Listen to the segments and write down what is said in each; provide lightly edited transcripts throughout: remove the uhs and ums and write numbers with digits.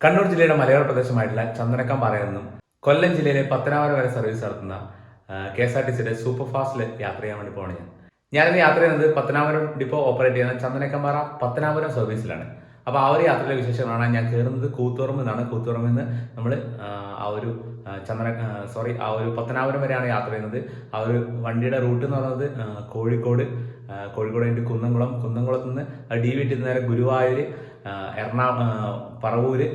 കണ്ണൂർ ജില്ലയുടെ മലയോര പ്രദേശമായിട്ടുള്ള ചന്ദനക്കമ്പാറയിൽ നിന്നും കൊല്ലം ജില്ലയിലെ പത്തനാപുരം വരെ സർവീസ് നടത്തുന്ന KSRTCയുടെ സൂപ്പർ ഫാസ്റ്റിൽ യാത്ര ചെയ്യാൻ വേണ്ടി പോകണം. ഞാനിന്ന് യാത്ര ചെയ്യുന്നത് പത്തനാപുരം ഡിപ്പോ ഓപ്പറേറ്റ് ചെയ്യുന്ന ചന്ദനക്കമ്പാറ പത്തനാപുരം സർവീസിലാണ്. അപ്പോൾ ആ ഒരു യാത്രയിലെ വിശേഷങ്ങളാണ്. ഞാൻ കയറുന്നത് കൂത്തുപറമ്പ് നിന്നാണ്. കൂത്തുപറമ്പിൽ നിന്ന് നമ്മൾ ആ ഒരു പത്തനാപുരം വരെയാണ് യാത്ര ചെയ്യുന്നത്. ആ ഒരു വണ്ടിയുടെ റൂട്ട് എന്ന് പറയുന്നത് കോഴിക്കോട് കഴിഞ്ഞിട്ട് കുന്നംകുളത്ത് നിന്ന് DVT നേരെ ഗുരുവായൂർ, പറവൂര്,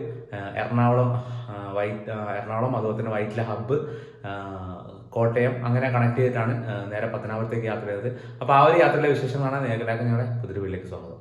എറണാകുളം, അതുപോലെ തന്നെ വൈറ്റില ഹബ്ബ്, കോട്ടയം, അങ്ങനെ കണക്ട് ചെയ്തിട്ടാണ് നേരെ പത്തനാപുരത്തേക്ക് യാത്ര ചെയ്തത്. അപ്പോൾ ആ ഒരു യാത്രയിലെ വിശേഷങ്ങളാണ് നേരിടാക്കാൻ ഞങ്ങളുടെ പുതിയൊരു വീട്ടിലേക്ക് സ്വാഗതം.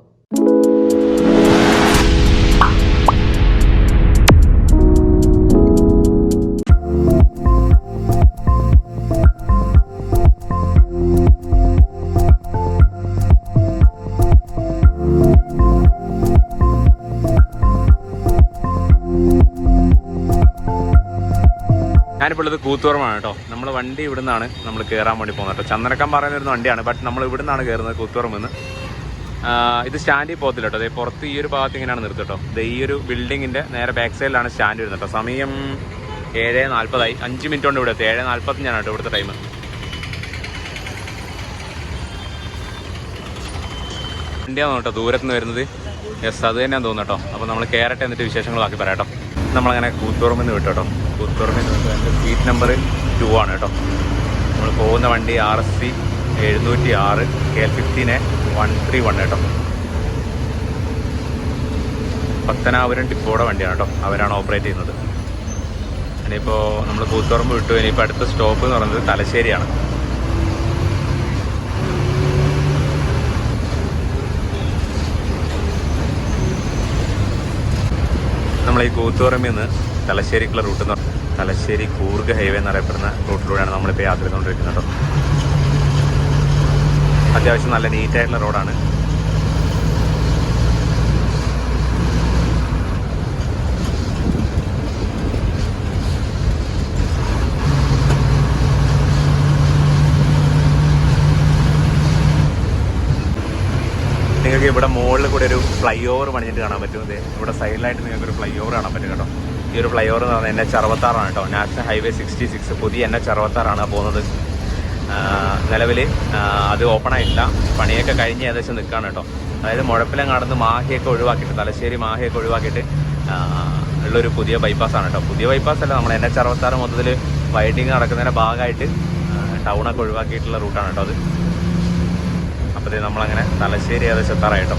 ഞാനിപ്പോൾ ഉള്ളത് കൂത്തുപറമ്പാണ് കേട്ടോ. നമ്മൾ വണ്ടി ഇവിടെ നിന്നാണ് നമ്മൾ കയറാൻ വേണ്ടി പോകുന്നത് കേട്ടോ. ചന്ദനക്കമ്പാറ വരുന്ന വണ്ടിയാണ്, ബട്ട് നമ്മൾ ഇവിടെ നിന്നാണ് കയറുന്നത് കൂത്തുപറമ്പിൽ നിന്ന്. ഇത് സ്റ്റാൻഡിൽ പോകത്തില്ല കേട്ടോ. അതേ പുറത്ത് ഈ ഒരു ഭാഗത്ത് ഇങ്ങനെയാണ് നിർത്തുക കേട്ടോ. ഈ ഒരു ബിൽഡിങ്ങിൻ്റെ നേരെ ബാക്ക് സൈഡിലാണ് സ്റ്റാൻഡ് വരുന്നത് കേട്ടോ. സമയം 7:40 5 മിനിറ്റ് കൊണ്ട് ഇവിടെ എത്തി. 7:45 കേട്ടോ ഇവിടുത്തെ ടൈം. വണ്ടിയാണ് കേട്ടോ ദൂരത്ത് നിന്ന് വരുന്നത്. യെസ്, അത് തന്നെയാണ് തോന്നുന്നു കേട്ടോ. അപ്പോൾ നമ്മൾ കയറട്ടെ, എന്നിട്ട് വിശേഷങ്ങൾ ബാക്കി പറയാം കേട്ടോ. നമ്മളങ്ങനെ കൂത്തുപറമ്പിൽ നിന്ന് വിട്ടു കേട്ടോ. കൂത്തുപറമ്പിൽ നിന്ന് എൻ്റെ സീറ്റ് നമ്പർ 2 ആണ് കേട്ടോ. നമ്മൾ പോകുന്ന വണ്ടി RSC 706 KL15 131 കേട്ടോ. പത്തനാപുരം ഡിപ്പോയുടെ വണ്ടിയാണ് കേട്ടോ. അവരാണ് ഓപ്പറേറ്റ് ചെയ്യുന്നത്. ഇനിയിപ്പോൾ നമ്മൾ കൂത്തുപറമ്പ് വിട്ടു. ഇനിയിപ്പോൾ അടുത്ത സ്റ്റോപ്പ് എന്ന് പറയുന്നത് തലശ്ശേരിയാണ്. നമ്മൾ ഈ കൂത്തുപറമ്പിൽ നിന്ന് തലശ്ശേരിക്കുള്ള റൂട്ട് എന്ന് പറഞ്ഞാൽ തലശ്ശേരി കൂർഗ് ഹൈവേ എന്നറിയപ്പെടുന്ന റൂട്ടിലൂടെയാണ് നമ്മളിപ്പോൾ യാത്ര ചെയ്തുകൊണ്ടിരിക്കുന്നത് കേട്ടോ. അത്യാവശ്യം നല്ല നീറ്റായിട്ടുള്ള റോഡാണ്. നിങ്ങൾക്ക് ഇവിടെ മുകളിൽ കൂടെ ഒരു ഫ്ലൈ ഓവർ പണിഞ്ഞിട്ട് കാണാൻ പറ്റും. ഇവിടെ സൈഡിലായിട്ട് നിങ്ങൾക്ക് ഒരു ഫ്ലൈ ഓവർ കാണാൻ പറ്റും കേട്ടോ. ഈ ഒരു ഫ്ലൈ ഓവർ എന്ന് പറഞ്ഞാൽ NH66 കേട്ടോ. നാഷണൽ ഹൈവേ 66 പുതിയ NH66 പോകുന്നത്. നിലവിൽ അത് ഓപ്പൺ ആയിട്ടില്ല, പണിയൊക്കെ കഴിഞ്ഞ് ഏകദേശം നിൽക്കുകയാണ് കേട്ടോ. അതായത് മുഴപ്പിലങ്ങാടുന്ന് മാഹിയൊക്കെ ഒഴിവാക്കിയിട്ട്, തലശ്ശേരി മാഹിയൊക്കെ ഒഴിവാക്കിയിട്ട് ഉള്ളൊരു പുതിയ ബൈപ്പാസാണ് കേട്ടോ. പുതിയ ബൈപ്പാസ് അല്ല, നമ്മൾ NH66 മൊത്തത്തിൽ വൈഡിങ് നടക്കുന്നതിൻ്റെ ഭാഗമായിട്ട് ടൗണൊക്കെ ഒഴിവാക്കിയിട്ടുള്ള റൂട്ടാണ് കേട്ടോ അത്. അപ്പോൾ നമ്മളങ്ങനെ തലശ്ശേരി ഏകദേശം എത്താറായിട്ടോ.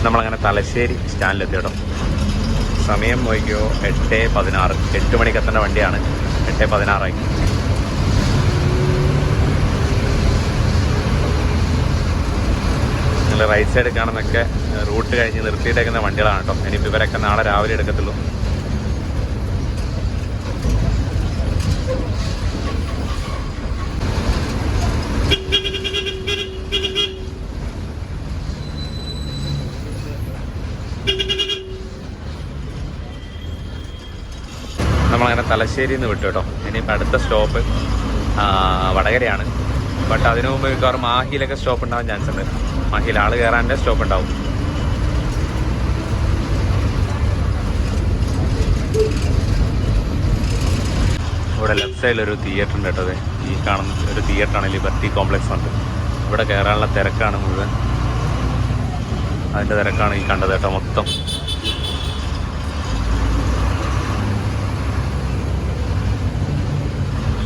നമ്മളങ്ങനെ തലശ്ശേരി സ്റ്റാൻഡിലെത്തി കേട്ടോ. സമയം നോക്കിയോ 8:16. 8 മണിക്ക് എത്തേണ്ട വണ്ടിയാണ്. 8:16 നിങ്ങൾ റൈറ്റ് സൈഡ് കാണുന്നൊക്കെ റൂട്ട് കഴിഞ്ഞ് നിർത്തിയിട്ടേക്കുന്ന വണ്ടികളാണ് കേട്ടോ. ഇനിയിപ്പോൾ ഇവരൊക്കെ നാളെ രാവിലെ എടുക്കത്തുള്ളൂ. നമ്മളങ്ങനെ തലശ്ശേരിയിൽ നിന്ന് വിട്ടു കേട്ടോ. ഇനിയിപ്പോൾ അടുത്ത സ്റ്റോപ്പ് വടകരയാണ്. ബട്ട് അതിനു മുമ്പ് മിക്കവാറും മാഹിയിലൊക്കെ സ്റ്റോപ്പ് ഉണ്ടാവാൻ ചാൻസ് ഉണ്ട്. മാഹിയിൽ ആൾ കയറാൻ്റെ സ്റ്റോപ്പ് ഉണ്ടാവും. ഇവിടെ ലെഫ്റ്റ് സൈഡിലൊരു തിയേറ്റർ ഉണ്ട് കേട്ടോ. ഈ കാണുന്ന ഒരു തിയേറ്ററാണ് ലിബർട്ടി കോംപ്ലക്സ് ഉണ്ട്. ഇവിടെ കയറാനുള്ള തിരക്കാണ് മുഴുവൻ. അതിൻ്റെ തിരക്കാണ് ഈ കണ്ടത് കേട്ടോ മൊത്തം.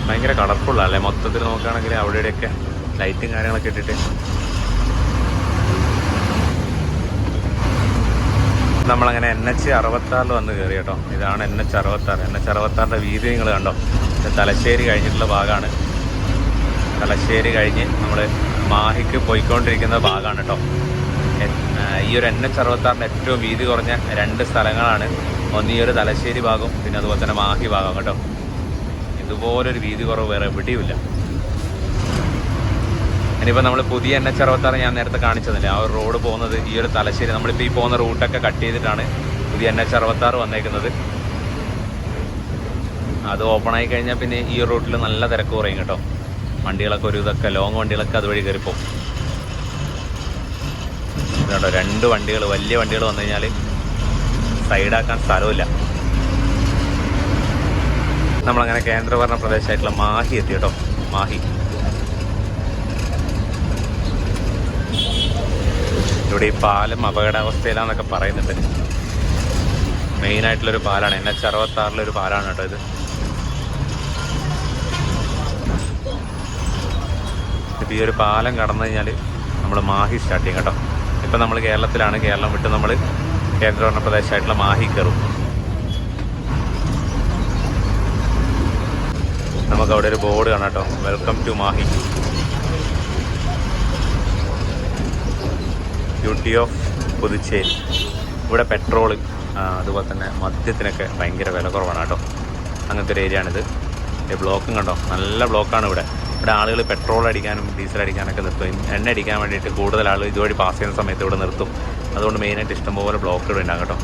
ഭയങ്കര കളർഫുള്ളല്ലേ മൊത്തത്തിൽ നോക്കുകയാണെങ്കിൽ. അവിടെയൊക്കെ ലൈറ്റും കാര്യങ്ങളൊക്കെ ഇട്ടിട്ട് നമ്മളങ്ങനെ NH66 വന്ന് കയറി കേട്ടോ. ഇതാണ് NH66. വീതി നിങ്ങൾ കണ്ടോ. തലശ്ശേരി കഴിഞ്ഞിട്ടുള്ള ഭാഗമാണ്. തലശ്ശേരി കഴിഞ്ഞ് നമ്മൾ മാഹിക്ക് പോയിക്കൊണ്ടിരിക്കുന്ന ഭാഗമാണ് കേട്ടോ. ഈ ഒരു NH66 ഏറ്റവും വീതി കുറഞ്ഞ 2 സ്ഥലങ്ങളാണ്. ഒന്ന് ഈ ഒരു തലശ്ശേരി ഭാഗം, പിന്നെ അതുപോലെ തന്നെ മാഹി ഭാഗം കേട്ടോ. ഇതുപോലൊരു വീതി കുറവ് വേറെ എവിടെയുമില്ല. ഇനിയിപ്പോൾ നമ്മൾ പുതിയ NH66 ഞാൻ നേരത്തെ കാണിച്ചതില്ലേ, ആ ഒരു റോഡ് പോകുന്നത് ഈ ഒരു തലശ്ശേരി, നമ്മളിപ്പോൾ ഈ പോകുന്ന റൂട്ടൊക്കെ കട്ട് ചെയ്തിട്ടാണ് പുതിയ NH66 വന്നേക്കുന്നത്. അത് ഓപ്പൺ ആയി കഴിഞ്ഞാൽ പിന്നെ ഈ റൂട്ടിൽ നല്ല തിരക്ക് കുറയും കേട്ടോ. വണ്ടികളൊക്കെ ഒരു ഇതൊക്കെ ലോങ് വണ്ടികളൊക്കെ അതുവഴി കയറിപ്പോവും. ഇതുണ്ടോ 2 വണ്ടികൾ, വലിയ വണ്ടികൾ വന്നു കഴിഞ്ഞാൽ സൈഡാക്കാൻ സ്ഥലമില്ല. നമ്മളങ്ങനെ കേന്ദ്രഭരണ പ്രദേശമായിട്ടുള്ള മാഹി എത്തി കേട്ടോ. മാഹി ഇവിടെ ഈ പാലം അപകടാവസ്ഥയിലാന്നൊക്കെ പറയുന്നുണ്ട്. മെയിനായിട്ടുള്ളൊരു പാലാണ്, NH66 പാലാണ് കേട്ടോ ഇത്. ഇപ്പം ഈ ഒരു പാലം കടന്നു കഴിഞ്ഞാൽ നമ്മൾ മാഹി സ്റ്റാർട്ട് ചെയ്യും കേട്ടോ. ഇപ്പം നമ്മൾ കേരളത്തിലാണ്. കേരളം വിട്ട് നമ്മൾ കേന്ദ്രഭരണ പ്രദേശമായിട്ടുള്ള മാഹി കയറും. നമുക്കവിടെ ഒരു ബോർഡ് കാണാം കേട്ടോ, welcome to Mahe. Duty of Puducherry. ഇവിടെ പെട്രോള് അതുപോലെ തന്നെ മദ്യത്തിനൊക്കെ ഭയങ്കര വില കുറവാണ് കേട്ടോ. അങ്ങനത്തെ ഒരു ഏരിയ ആണിത്. ബ്ലോക്കും കണ്ടോ, നല്ല ബ്ലോക്കാണ് ഇവിടെ. ഇവിടെ ആളുകൾ പെട്രോൾ അടിക്കാനും ഡീസൽ അടിക്കാനൊക്കെ നിർത്തും. എണ്ണ അടിക്കാൻ വേണ്ടിയിട്ട് കൂടുതൽ ആളുകൾ ഇതുവഴി പാസ് ചെയ്യുന്ന സമയത്ത് ഇവിടെ നിർത്തും. അതുകൊണ്ട് മെയിനായിട്ട് ഇഷ്ടംപോലെ ബ്ലോക്ക് ഇവിടെ ഉണ്ടാകും കേട്ടോ.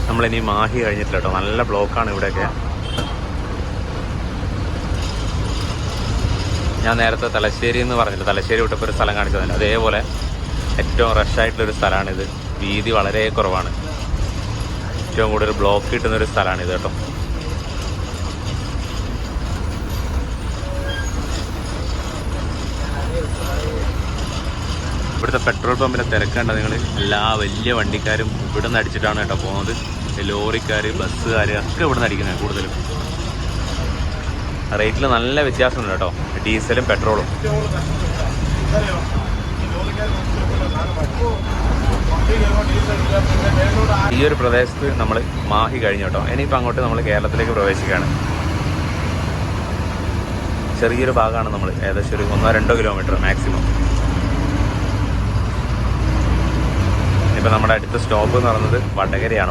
നമ്മളിനി മാഹി കഴിഞ്ഞിട്ടില്ല കേട്ടോ, നല്ല ബ്ലോക്കാണ് ഇവിടെയൊക്കെ. ഞാൻ നേരത്തെ തലശ്ശേരി എന്ന് പറഞ്ഞില്ല, തലശ്ശേരി വിട്ടപ്പോൾ ഒരു സ്ഥലം കാണിച്ചതല്ല, അതേപോലെ ഏറ്റവും റഷായിട്ടുള്ളൊരു സ്ഥലമാണിത്. വീതി വളരെ കുറവാണ്. ഏറ്റവും കൂടുതൽ ബ്ലോക്ക് കിട്ടുന്നൊരു സ്ഥലമാണിത് കേട്ടോ. ഇവിടുത്തെ പെട്രോൾ പമ്പിൻ്റെ തിരക്കേണ്ട നിങ്ങൾ. എല്ലാ വലിയ വണ്ടിക്കാരും ഇവിടെ നിന്ന് അടിച്ചിട്ടാണ് കേട്ടോ പോകുന്നത്. ലോറിക്കാർ, ബസ്സുകാർ ഒക്കെ ഇവിടെ നിന്ന് അടിക്കുന്നത് കൂടുതലും. റേറ്റിൽ നല്ല വ്യത്യാസമുണ്ട് കേട്ടോ, ഡീസലും പെട്രോളും. ഈ ഒരു പ്രദേശത്ത് നമ്മൾ മാഹി കഴിഞ്ഞു കേട്ടോ. ഇനിയിപ്പോൾ അങ്ങോട്ട് നമ്മൾ കേരളത്തിലേക്ക് പ്രവേശിക്കുകയാണ്. ചെറിയൊരു ഭാഗമാണ് നമ്മൾ, ഏകദേശം ഒരു 1-2 കിലോമീറ്റർ മാക്സിമം. ഇപ്പം നമ്മുടെ അടുത്ത സ്റ്റോപ്പ് എന്ന് പറയുന്നത് വടകരയാണ്.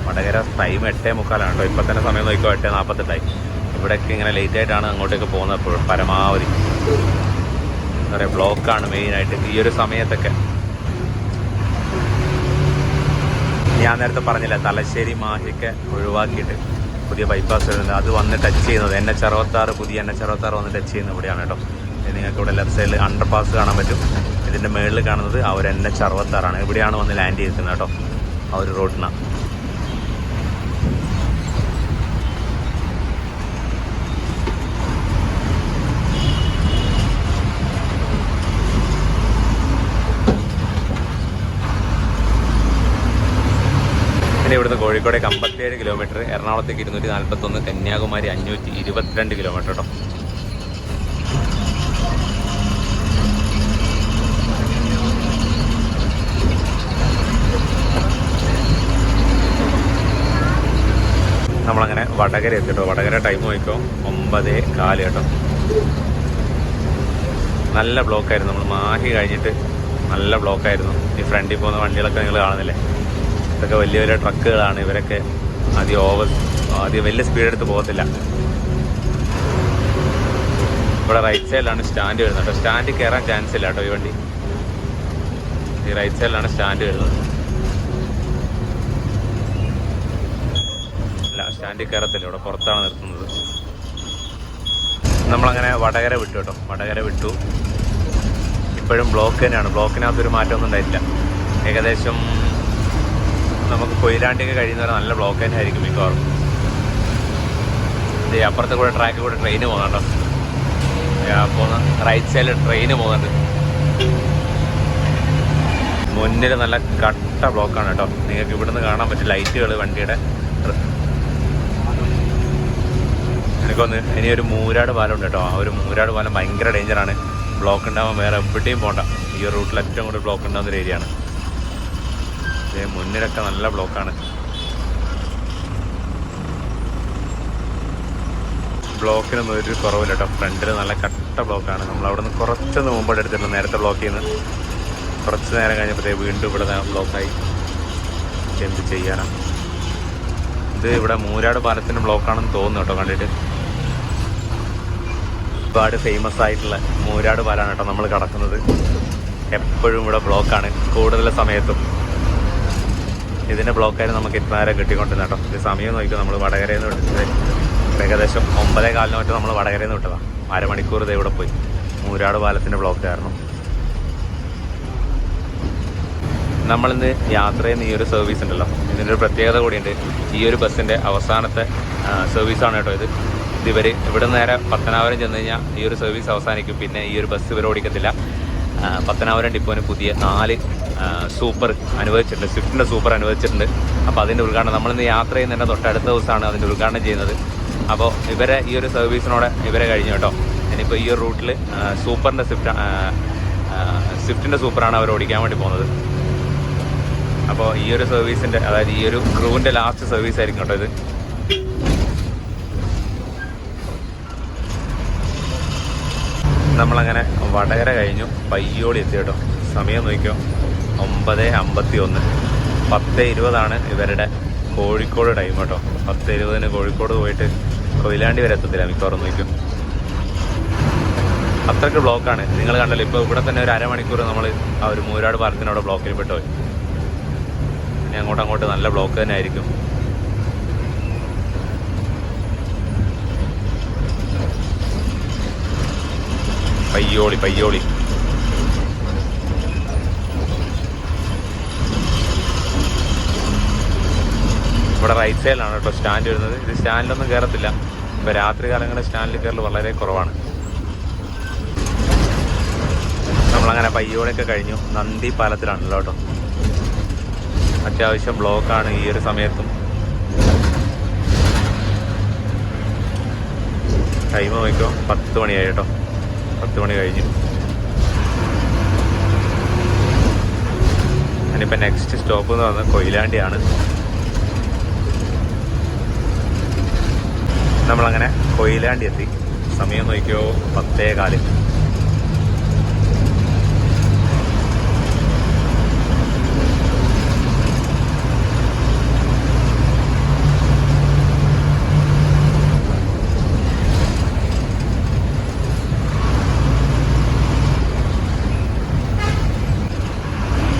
വടകര ടൈം 8:45 കേട്ടോ. ഇപ്പം തന്നെ സമയം നോക്കിയോ 8:48. ഇവിടെയൊക്കെ ഇങ്ങനെ ലേറ്റായിട്ടാണ് അങ്ങോട്ടേക്ക് പോകുന്നത്. എപ്പോഴും പരമാവധി എന്താ പറയുക, ബ്ലോക്കാണ് മെയിനായിട്ട് ഈ ഒരു സമയത്തൊക്കെ. ഞാൻ നേരത്തെ പറഞ്ഞില്ല, തലശ്ശേരി മാഹിയൊക്കെ ഒഴിവാക്കിയിട്ട് പുതിയ ബൈപ്പാസ് വരുന്നത്. അത് വന്ന് ടച്ച് ചെയ്യുന്നത് NH66, പുതിയ NH66 വന്ന് ടച്ച് ചെയ്യുന്നത് ഇവിടെയാണ് കേട്ടോ. നിങ്ങൾക്ക് ഇവിടെ ലെഫ്റ്റ് സൈഡിൽ അണ്ടർ പാസ് കാണാൻ പറ്റും. ഇതിൻ്റെ മുകളിൽ കാണുന്നത് ആ ഒരു NH66. ഇവിടെയാണ് വന്ന് ലാൻഡ് ചെയ്തിരിക്കുന്നത് കേട്ടോ, ആ ഒരു റോഡിനാണ്. പിന്നെ ഇവിടുന്ന് കോഴിക്കോടേക്ക് 57 കിലോമീറ്റർ, എറണാകുളത്തേക്ക് 241, കന്യാകുമാരി 522 കിലോമീറ്റർ കേട്ടോ. നമ്മളങ്ങനെ വടകര എത്തി കേട്ടോ. വടകര ടൈം നോക്കിക്കോ 9:15 കേട്ടോ. നല്ല ബ്ലോക്കായിരുന്നു. നമ്മൾ മാഹി കഴിഞ്ഞിട്ട് നല്ല ബ്ലോക്കായിരുന്നു. ഈ ഫ്രണ്ടിൽ പോകുന്ന വണ്ടികളൊക്കെ നിങ്ങൾ കാണുന്നില്ലേ, ഇതൊക്കെ വലിയ വലിയ ട്രക്കുകളാണ്. ഇവരൊക്കെ ആദ്യം വലിയ സ്പീഡെടുത്ത് പോകത്തില്ല. ഇവിടെ റൈറ്റ് സൈഡിലാണ് സ്റ്റാൻഡ് വരുന്നത് കേട്ടോ. സ്റ്റാൻഡിൽ കയറാൻ ചാൻസ് ഇല്ല കേട്ടോ ഈ വണ്ടി. ഈ റൈറ്റ് സൈഡിലാണ് സ്റ്റാൻഡ് വരുന്നത്. അല്ല, സ്റ്റാൻഡിൽ കയറത്തില്ല, ഇവിടെ പുറത്താണ് നിർത്തുന്നത്. നമ്മളങ്ങനെ വടകര വിട്ടു കേട്ടോ. വടകര വിട്ടു. ഇപ്പോഴും ബ്ലോക്ക് തന്നെയാണ്. ബ്ലോക്കിനകത്തൊരു മാറ്റമൊന്നും ഉണ്ടായിട്ടില്ല. ഏകദേശം നമുക്ക് കൊയിലാണ്ടിയൊക്കെ കഴിയുന്നവരെ നല്ല ബ്ലോക്ക് തന്നെ ആയിരിക്കും മിക്കവാറും. ഇത് അപ്പുറത്തെ കൂടെ ട്രാക്കിൽ കൂടെ ട്രെയിന് പോകുന്നുണ്ടോ. പോകുന്ന റൈറ്റ് സൈഡിൽ ട്രെയിന് പോകുന്നുണ്ട്. മുന്നിൽ നല്ല കട്ട ബ്ലോക്കാണ് കേട്ടോ. നിങ്ങൾക്ക് ഇവിടുന്ന് കാണാൻ പറ്റും ലൈറ്റുകൾ വണ്ടിയുടെ. എനിക്കൊന്ന് ഇനിയൊരു മൂരാട് പാലം ഉണ്ട് കേട്ടോ. ആ ഒരു മൂരാട് പാലം ഭയങ്കര ഡേഞ്ചറാണ്. ബ്ലോക്ക് ഉണ്ടാകുമ്പോൾ വേറെ എവിടെയും പോകണ്ട. ഈ ഒരു റൂട്ടിൽ ഏറ്റവും കൂടുതൽ ബ്ലോക്ക് ഉണ്ടാകുന്നൊരു ഏരിയയാണ്. മുന്നിലൊക്കെ നല്ല ബ്ലോക്കാണ്. ബ്ലോക്കിനൊന്നും ഒരു കുറവില്ല കേട്ടോ. ഫ്രണ്ടിൽ നല്ല കട്ട ബ്ലോക്കാണ്. നമ്മളവിടെ നിന്ന് കുറച്ചൊന്ന് മുമ്പോട്ട് എടുത്തിട്ടുണ്ട്. നേരത്തെ ബ്ലോക്ക് ചെയ്യുന്നത് കുറച്ച് നേരം കഴിഞ്ഞപ്പോഴത്തേ വീണ്ടും ഇവിടെ ബ്ലോക്കായി. എന്ത് ചെയ്യാനാണ്. ഇത് ഇവിടെ മൂരാട് പാലത്തിൻ്റെ ബ്ലോക്കാണെന്ന് തോന്നുന്നു കേട്ടോ കണ്ടിട്ട്. ഒരുപാട് ഫേമസ് ആയിട്ടുള്ള മൂരാട് പാലാണ് കേട്ടോ നമ്മൾ കടക്കുന്നത്. എപ്പോഴും ഇവിടെ ബ്ലോക്കാണ് കൂടുതൽ സമയത്തും. ഇതിൻ്റെ ബ്ലോക്കായിരുന്നു നമുക്ക് ഇത്ര നേരം കിട്ടിക്കൊണ്ടിരുന്ന കേട്ടോ. ഇത് സമയം നോക്കിയോ, നമ്മൾ വടകരയിൽ നിന്ന് വിട്ടത് ഏകദേശം 9:15 മറ്റോ നമ്മൾ വടകരയിൽ നിന്ന് വിട്ടതാണ്. അരമണിക്കൂർ ഇത് ഇവിടെ പോയി മൂരാട് പാലത്തിൻ്റെ ബ്ലോക്ക് കാരണം. നമ്മളിന്ന് യാത്ര ചെയ്യുന്ന ഈ ഒരു സർവീസ് ഉണ്ടല്ലോ, ഇതിൻ്റെ ഒരു പ്രത്യേകത കൂടിയുണ്ട്. ഈ ഒരു ബസ്സിൻ്റെ അവസാനത്തെ സർവീസാണ് കേട്ടോ ഇത്. ഇവിടെ നേരെ പത്തനാപുരം ചെന്ന് കഴിഞ്ഞാൽ ഈ ഒരു സർവീസ് അവസാനിക്കും. പിന്നെ ഈ ഒരു ബസ് ഇവർ ഓടിക്കത്തില്ല. പത്തനാപുരം ഡിപ്പോന് പുതിയ 4 സൂപ്പർ അനുവദിച്ചിട്ടുണ്ട്, സ്വിഫ്റ്റിൻ്റെ സൂപ്പർ അനുവദിച്ചിട്ടുണ്ട്. അപ്പോൾ അതിൻ്റെ ഉദ്ഘാടനം നമ്മളിന്ന് യാത്ര ചെയ്യുന്നതിൻ്റെ തൊട്ടടുത്ത ദിവസമാണ് അതിൻ്റെ ഉദ്ഘാടനം ചെയ്യുന്നത്. അപ്പോൾ ഇവരെ ഈ ഒരു സർവീസിനോടെ ഇവരെ കഴിഞ്ഞു കേട്ടോ. ഇനിയിപ്പോൾ ഈ ഒരു റൂട്ടിൽ സ്വിഫ്റ്റിൻ്റെ സൂപ്പറാണ് അവർ ഓടിക്കാൻ വേണ്ടി പോകുന്നത്. അപ്പോൾ ഈ ഒരു സർവീസിൻ്റെ, അതായത് ഈ ഒരു ക്രൂവിൻ്റെ ലാസ്റ്റ് സർവീസ് ആയിരിക്കും കേട്ടോ ഇത്. നമ്മളങ്ങനെ വടകര കഴിഞ്ഞു, പയ്യോളി എത്തി കേട്ടോ. സമയം നോക്കിയോ, 9:51. 10:20 ഇവരുടെ കോഴിക്കോട് ടൈം കേട്ടോ. 10:20 കോഴിക്കോട് പോയിട്ട് കൊയിലാണ്ടി വരെ എത്തത്തില്ല മിക്കവാറും നോക്കും. അത്രയ്ക്ക് ബ്ലോക്കാണ്. നിങ്ങൾ കണ്ടല്ലോ, ഇപ്പോൾ ഇവിടെ തന്നെ ഒരു അരമണിക്കൂർ നമ്മൾ ആ ഒരു മൂരാട് പാർക്കിനോട് ബ്ലോക്കിൽ പെട്ടുപോയി. ഇനി അങ്ങോട്ട് നല്ല ബ്ലോക്ക് തന്നെ ആയിരിക്കും. പയ്യോളി ഇവിടെ റൈറ്റ് സൈഡിലാണ് കേട്ടോ സ്റ്റാൻഡ് വരുന്നത്. ഇത് സ്റ്റാൻഡിലൊന്നും കയറത്തില്ല. ഇപ്പോൾ രാത്രി കാലങ്ങളിൽ സ്റ്റാൻഡിൽ കയറൽ വളരെ കുറവാണ്. നമ്മളങ്ങനെ പയ്യോളിയൊക്കെ കഴിഞ്ഞു. നന്ദി പാലത്തിലാണല്ലോ കേട്ടോ. അത്യാവശ്യം ബ്ലോക്കാണ് ഈ ഒരു സമയത്തും. ടൈം നോക്കിയോ, 10 മണിയായി കേട്ടോ. 10 മണി കഴിഞ്ഞു. ഇനിയിപ്പോൾ നെക്സ്റ്റ് സ്റ്റോപ്പ് എന്ന് പറഞ്ഞാൽ കൊയിലാണ്ടിയാണ്. നമ്മളങ്ങനെ കൊയിലാണ്ടി എത്തി. സമയം നോക്കിയോ, 10:15.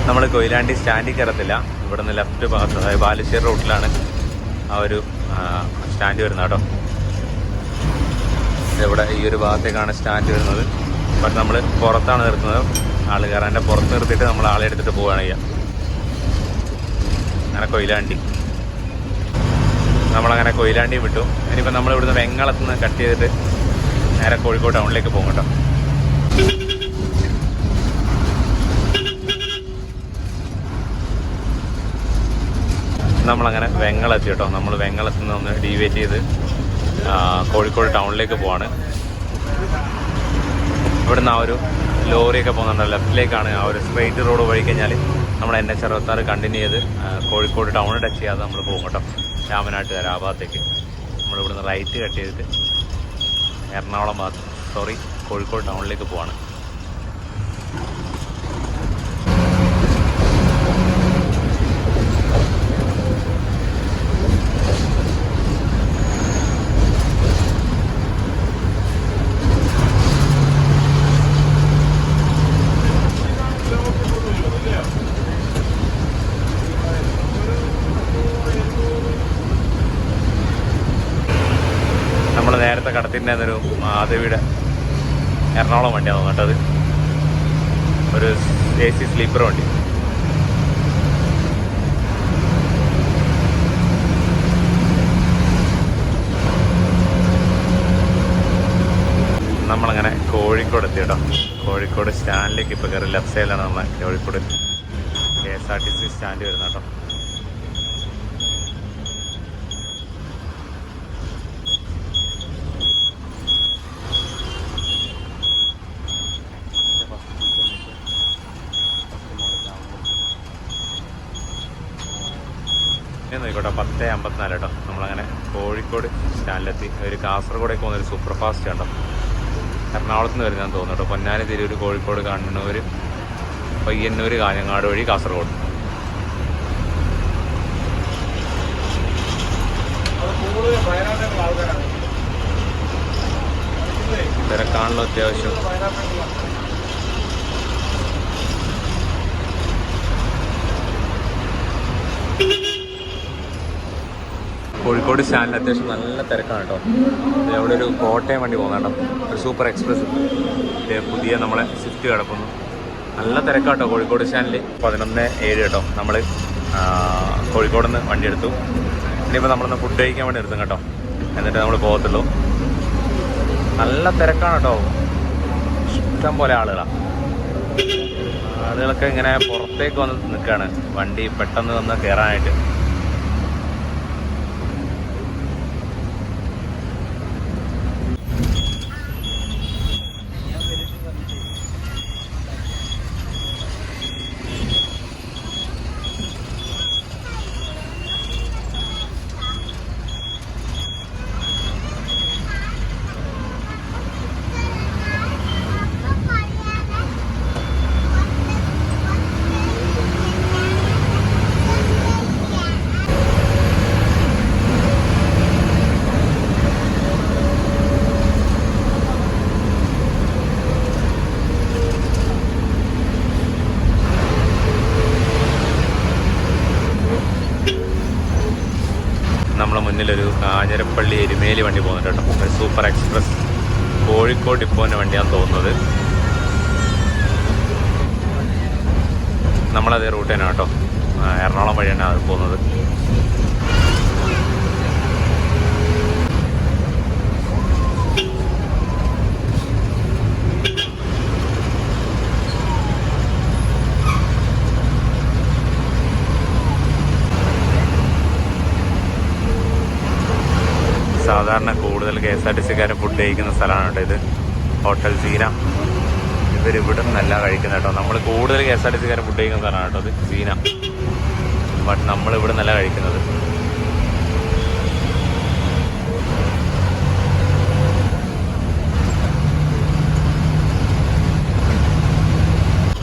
നമ്മൾ കൊയിലാണ്ടി സ്റ്റാൻഡിൽ കയറത്തില്ല. ഇവിടെ നിന്ന് ലെഫ്റ്റ് ഭാഗത്ത്, അതായത് ബാലുശ്ശേരി റൂട്ടിലാണ് ആ ഒരു സ്റ്റാൻഡ് വരുന്നത് കേട്ടോ. ഇവിടെ ഈ ഒരു ഭാഗത്തേക്കാണ് സ്റ്റാൻഡ് വരുന്നത്. ബട്ട് നമ്മൾ പുറത്താണ് നിർത്തുന്നത്. ആൾ കയറാൻ്റെ പുറത്ത് നിർത്തിയിട്ട് നമ്മൾ ആളെ എടുത്തിട്ട് പോവുകയാണ് ചെയ്യുക. അങ്ങനെ കൊയിലാണ്ടി, നമ്മളങ്ങനെ കൊയിലാണ്ടി വിട്ടു. ഇനിയിപ്പോൾ നമ്മൾ ഇവിടുന്ന് വെങ്ങളത്ത് നിന്ന് കട്ട് ചെയ്തിട്ട് നേരെ കോഴിക്കോട് ടൗണിലേക്ക് പോകും കേട്ടോ. നമ്മളങ്ങനെ വെങ്ങളെത്തി കേട്ടോ. നമ്മൾ വെങ്ങളത്ത് നിന്ന് ഒന്ന് ഡീവേറ്റ് ചെയ്ത് കോഴിക്കോട് ടൗണിലേക്ക് പോവാണ്. ഇവിടുന്ന് ആ ഒരു ലോറിയൊക്കെ പോകുന്നുണ്ട്. ലെഫ്റ്റിലേക്കാണ് ആ ഒരു സ്ട്രെയിറ്റ് റോഡ് വഴി കഴിഞ്ഞാൽ നമ്മൾ NH66 കണ്ടിന്യൂ ചെയ്ത് കോഴിക്കോട് ടൗൺ ടച്ച് ചെയ്യാതെ നമ്മൾ പോകും കേട്ടോ. രാമനാട്ടുകാർ ആ ഭാഗത്തേക്ക് നമ്മളിവിടുന്ന് റൈറ്റ് കട്ട് ചെയ്തിട്ട് എറണാകുളം കോഴിക്കോട് ടൗണിലേക്ക് പോവാണ്. നമ്മൾ നേരത്തെ കടത്തിൻ്റെ ഒരു മാധവിയുടെ എറണാകുളം വണ്ടിയാണ് കേട്ടത്. ഒരു AC സ്ലീപ്പർ വണ്ടി. നമ്മളങ്ങനെ കോഴിക്കോട് എത്തി കേട്ടോ. കോഴിക്കോട് സ്റ്റാൻഡിലേക്ക് ഇപ്പോൾ കയറി. ലെഫ്റ്റ് സൈഡിലാണ് നമ്മൾ കോഴിക്കോട് KSRTC സ്റ്റാൻഡ് വരുന്നത് കേട്ടോ. നോക്കിക്കോട്ടെ, 10:54 കേട്ടോ. നമ്മളങ്ങനെ കോഴിക്കോട് സ്റ്റാൻഡിലെത്തി. ഒരു കാസർഗോഡേക്ക് പോകുന്നൊരു സൂപ്പർ ഫാസ്റ്റ് കണ്ടോ. എറണാകുളത്ത് നിന്ന് വരുന്നതെന്ന് തോന്നുന്നു കേട്ടോ. പൊന്നാനി, തിരൂർ, കോഴിക്കോട്, കണ്ണൂർ, പയ്യന്നൂർ, കാഞ്ഞങ്ങാട് വഴി കാസർഗോഡ്. തിരക്കാണല്ലോ അത്യാവശ്യം. കോഴിക്കോട് സ്റ്റാൻഡിൽ അത്യാവശ്യം നല്ല തിരക്കാണ് കേട്ടോ. അവിടെ ഒരു കോട്ടയം വണ്ടി പോകുന്നുണ്ടോ, ഒരു സൂപ്പർ എക്സ്പ്രസ് പുതിയ നമ്മളെ സ്വിഫ്റ്റ് കിടക്കുന്നു. നല്ല തിരക്കാട്ടോ കോഴിക്കോട് സ്റ്റാൻഡിൽ. 11:07 കേട്ടോ. നമ്മൾ കോഴിക്കോട് നിന്ന് വണ്ടി എടുത്തു. ഇനിയിപ്പോൾ നമ്മളൊന്ന് ഫുഡ് കഴിക്കാൻ വേണ്ടി നിർത്തും കേട്ടോ, എന്നിട്ട് നമ്മൾ പോകത്തുള്ളൂ. നല്ല തിരക്കാണ് കേട്ടോ, ഇഷ്ടം പോലെ ആളുകളൊക്കെ ഇങ്ങനെ പുറത്തേക്ക് വന്ന് നിൽക്കുകയാണ് വണ്ടി പെട്ടെന്ന് വന്ന് കയറാനായിട്ട്. നമ്മളെ മുന്നിലൊരു കാഞ്ഞിരപ്പള്ളി എരുമേലി വണ്ടി പോകുന്നുണ്ട് കേട്ടോ. ഒരു സൂപ്പർ എക്സ്പ്രസ് കോഴിക്കോട് ഡിപ്പോൻ്റെ വണ്ടിയാണെന്ന് തോന്നുന്നത്. നമ്മളതേ റൂട്ട് തന്നെയാണ് കേട്ടോ, എറണാകുളം വഴിയാണ് അത് പോകുന്നത്. സാധാരണ കൂടുതൽ KSRTC-കാരൻ ഫുഡ് കഴിക്കുന്ന സ്ഥലമാണ് കേട്ടോ ഇത്, ഹോട്ടൽ സീന. ഇവരിവിടെ നിന്നല്ല കഴിക്കുന്നത് കേട്ടോ. നമ്മൾ കൂടുതൽ KSRTC-കാരൻ ഫുഡ് കഴിക്കുന്ന സ്ഥലമാണ് കേട്ടോ ഇത്, സീന. ബട്ട് നമ്മളിവിടെ നിന്നല്ല കഴിക്കുന്നത്.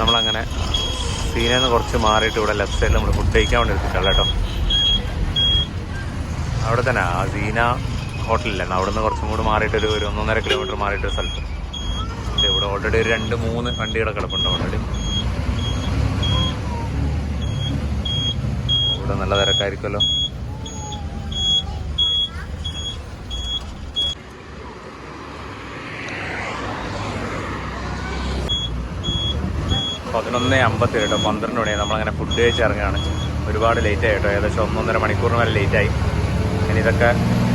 നമ്മളങ്ങനെ സീനയിൽ നിന്ന് കുറച്ച് മാറിയിട്ട് ഇവിടെ ലെഫ്റ്റ് സൈഡിൽ നമ്മൾ ഫുഡ് കഴിക്കാൻ വേണ്ടി എടുത്തിട്ടുള്ള കേട്ടോ. അവിടെ തന്നെ ആ സീന ഹോട്ടലില്ല, അവിടെ നിന്ന് കുറച്ചും കൂടി മാറിയിട്ടൊരു 1.5 കിലോമീറ്റർ മാറിയിട്ടൊരു സ്ഥലത്ത് ഇവിടെ ഓൾറെഡി ഒരു 2-3 വണ്ടികളൊക്കെ കിടപ്പുണ്ട് ഓൾറെഡി. ഇവിടെ നല്ല തിരക്കായിരിക്കുമല്ലോ. പതിനൊന്ന് 50 കേട്ടോ, 12 മണിയായി. നമ്മളങ്ങനെ ഫുഡ് കഴിച്ച് ഇറങ്ങുകയാണ്. ഒരുപാട് ലേറ്റ് ആയിട്ടോ, ഏകദേശം 1.5 മണിക്കൂറിന് വരെ ലേറ്റായി. ഇനി ഇതൊക്കെ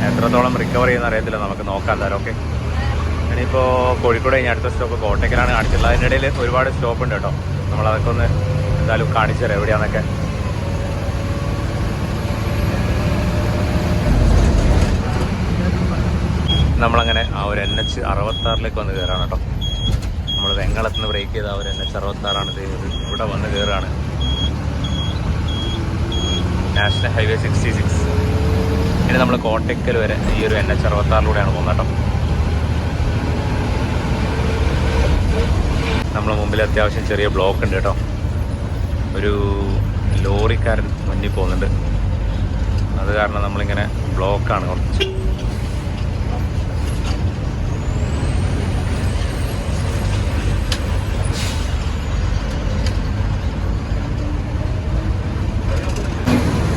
എത്രത്തോളം റിക്കവർ ചെയ്യുന്ന അറിയത്തില്ല, നമുക്ക് നോക്കാം എന്തായാലും. ഓക്കെ, ഇനിയിപ്പോൾ കോഴിക്കോട് കഴിഞ്ഞ് അടുത്ത സ്റ്റോപ്പ് കോട്ടയ്ക്കലാണ് കാണിച്ചുള്ളത്. അതിൻ്റെ ഇടയിൽ ഒരുപാട് സ്റ്റോപ്പ് ഉണ്ട് കേട്ടോ, നമ്മളതൊക്കെ ഒന്ന് എന്തായാലും കാണിച്ചു തരാം എവിടെയാണെന്നൊക്കെ. നമ്മളങ്ങനെ ആ ഒരു NH66 വന്ന് കയറാണ് കേട്ടോ. നമ്മൾ വെങ്ങളത്തുനിന്ന് ബ്രേക്ക് ചെയ്ത ആ ഒരു NH66 ഇവിടെ വന്ന് കയറുകയാണ്. National highway 66. ഇനി നമ്മൾ കോട്ടയ്ക്കൽ വരെ ഈ ഒരു NH66 പോകുന്നത് കേട്ടോ. നമ്മളെ മുമ്പിൽ അത്യാവശ്യം ചെറിയ ബ്ലോക്ക് ഉണ്ട് കേട്ടോ. ഒരു ലോറിക്കാരൻ മുന്നിൽ പോകുന്നുണ്ട്, അത് കാരണം നമ്മളിങ്ങനെ ബ്ലോക്കാണ് കുറച്ച്.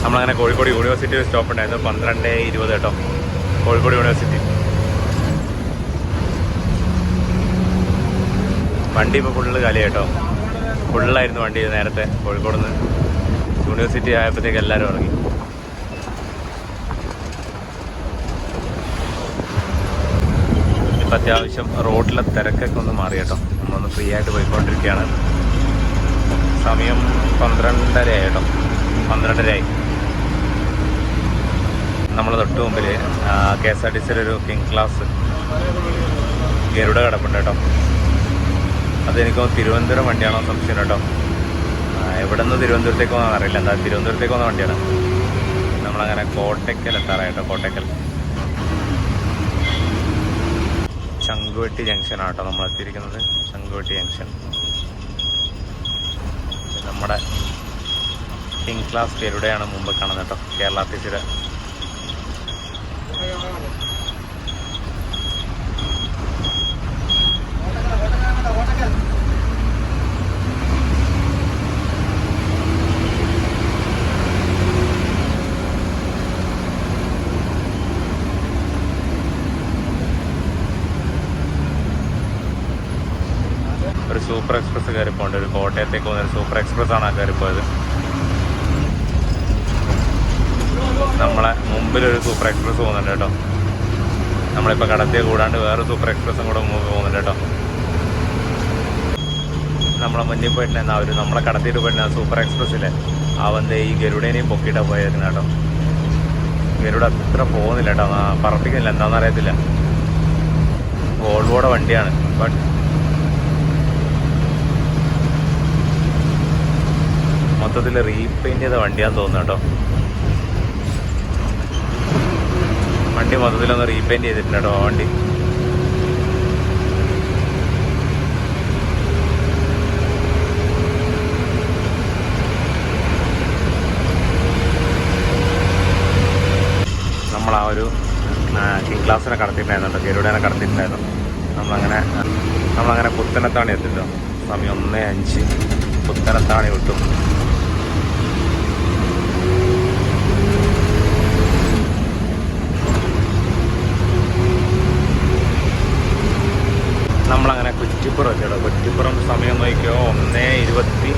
നമ്മളങ്ങനെ കോഴിക്കോട് യൂണിവേഴ്സിറ്റി സ്റ്റോപ്പ് ഉണ്ടായിരുന്നു, 12:20 കേട്ടോ, കോഴിക്കോട് യൂണിവേഴ്സിറ്റി. വണ്ടി ഇപ്പോൾ ഫുള്ള് കാലി കേട്ടോ, ഫുള്ളായിരുന്നു വണ്ടി നേരത്തെ. കോഴിക്കോട് നിന്ന് യൂണിവേഴ്സിറ്റി ആയപ്പോഴത്തേക്ക് എല്ലാവരും ഇറങ്ങി. ഇപ്പം അത്യാവശ്യം റോഡിലെ തിരക്കൊക്കെ ഒന്ന് മാറി കേട്ടോ, നമ്മളൊന്ന് ഫ്രീ ആയിട്ട് പോയിക്കൊണ്ടിരിക്കുകയാണ്. സമയം 12:30 കേട്ടോ, 12:30. നമ്മൾ തൊട്ട് മുമ്പിൽ KSRTC ഒരു കിങ് ക്ലാസ് ഗരുഡ കിടപ്പുണ്ട് കേട്ടോ. അതെനിക്ക് തിരുവനന്തപുരം വണ്ടിയാണോ സംശയം കേട്ടോ. എവിടെ നിന്ന് തിരുവനന്തപുരത്തേക്ക് പോകാൻ അറിയില്ല, എന്താ തിരുവനന്തപുരത്തേക്ക് പോകുന്ന വണ്ടിയാണ്. നമ്മളങ്ങനെ കോട്ടയ്ക്കൽ എത്താറായിട്ടോ. കോട്ടയ്ക്കൽ ചങ്കുവെട്ടി ജംഗ്ഷനാണ് കേട്ടോ നമ്മൾ എത്തിയിരിക്കുന്നത്. ചങ്കുവെട്ടി ജംഗ്ഷൻ നമ്മുടെ കിങ് ക്ലാസ് ഗരുഡയാണ് മുമ്പ് കാണുന്നത് കേട്ടോ, KSRTC-യുടെ. ഒരു സൂപ്പർ എക്സ്പ്രസ് കയറിപ്പോണ്ട്. ഒരു കോട്ടയത്തേക്ക് പോകുന്ന ഒരു സൂപ്പർ എക്സ്പ്രസ് ആണ് ആ കയറിപ്പോയത്. നമ്മളെ മുമ്പിലൊരു സൂപ്പർ എക്സ്പ്രസ് പോകുന്നുണ്ട് കേട്ടോ. നമ്മളിപ്പോൾ കടത്തിയ കൂടാണ്ട് വേറെ സൂപ്പർ എക്സ്പ്രസ്സും കൂടെ മുമ്പ് പോകുന്നുണ്ട് കേട്ടോ. നമ്മളെ മുന്നിൽ പോയിട്ടുണ്ടായിരുന്ന അവർ നമ്മളെ കടത്തിയിട്ട് പോയിട്ടുണ്ടായിരുന്ന സൂപ്പർ എക്സ്പ്രസ്സിലെ അവൻ്റെ ഈ ഗരുഡേനെയും പൊക്കിയിട്ടാണ് പോയിരുന്നു കേട്ടോ. ഗരുഡ അത്ര പോകുന്നില്ല കേട്ടോ, പറപ്പിക്കുന്നില്ല, എന്താണെന്ന് അറിയത്തില്ല. വോൾവോടെ വണ്ടിയാണ്, ബട്ട് മൊത്തത്തിൽ റീപെയിൻറ്റ് ചെയ്ത വണ്ടിയാന്ന് തോന്നുന്നു കേട്ടോ. വണ്ടി മൊത്തത്തിലൊന്ന് റീപെയിൻറ്റ് ചെയ്തിട്ടുണ്ട് കേട്ടോ ആ വണ്ടി. നമ്മൾ ആ ഒരു കിങ് ക്ലാസ്സിനെ കടത്തിയിട്ടുണ്ടായിരുന്നു, ഗരുഡേനെ കടത്തിയിട്ടുണ്ടായിരുന്നു. നമ്മളങ്ങനെ പുത്തനത്താണി എത്തില്ലോ. സമയം 1:05 പുത്തനത്താണി വിട്ടു. നമ്മളങ്ങനെ കുറ്റിപ്പുറം എത്തിയോ. കുറ്റിപ്പുറം സമയം നോക്കിയോ 1:28,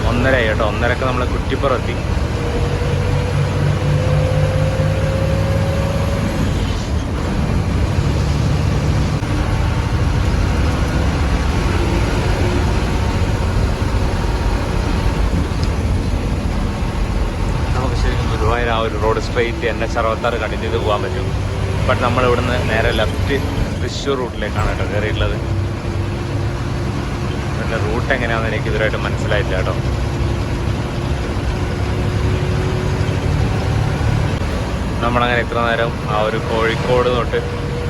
1:30 കേട്ടോ. 1:30ക്ക് നമ്മൾ കുറ്റിപ്പുറം എത്തി. ആ ഒരു റോഡ് സ്ട്രെയിറ്റ് NH66 കണ്ടിന്യൂ ചെയ്ത് പോകാൻ പറ്റും. ബട്ട് നമ്മളിവിടുന്ന് നേരെ ലെഫ്റ്റ് തൃശ്ശൂർ റൂട്ടിലേക്കാണ് കേട്ടോ കയറിയിട്ടുള്ളത്. അതിൻ്റെ റൂട്ട് എങ്ങനെയാണെന്ന് എനിക്ക് ഇതുവരായിട്ട് മനസ്സിലായില്ല കേട്ടോ. നമ്മളങ്ങനെ ഇത്ര നേരം ആ ഒരു കോഴിക്കോട് തൊട്ട്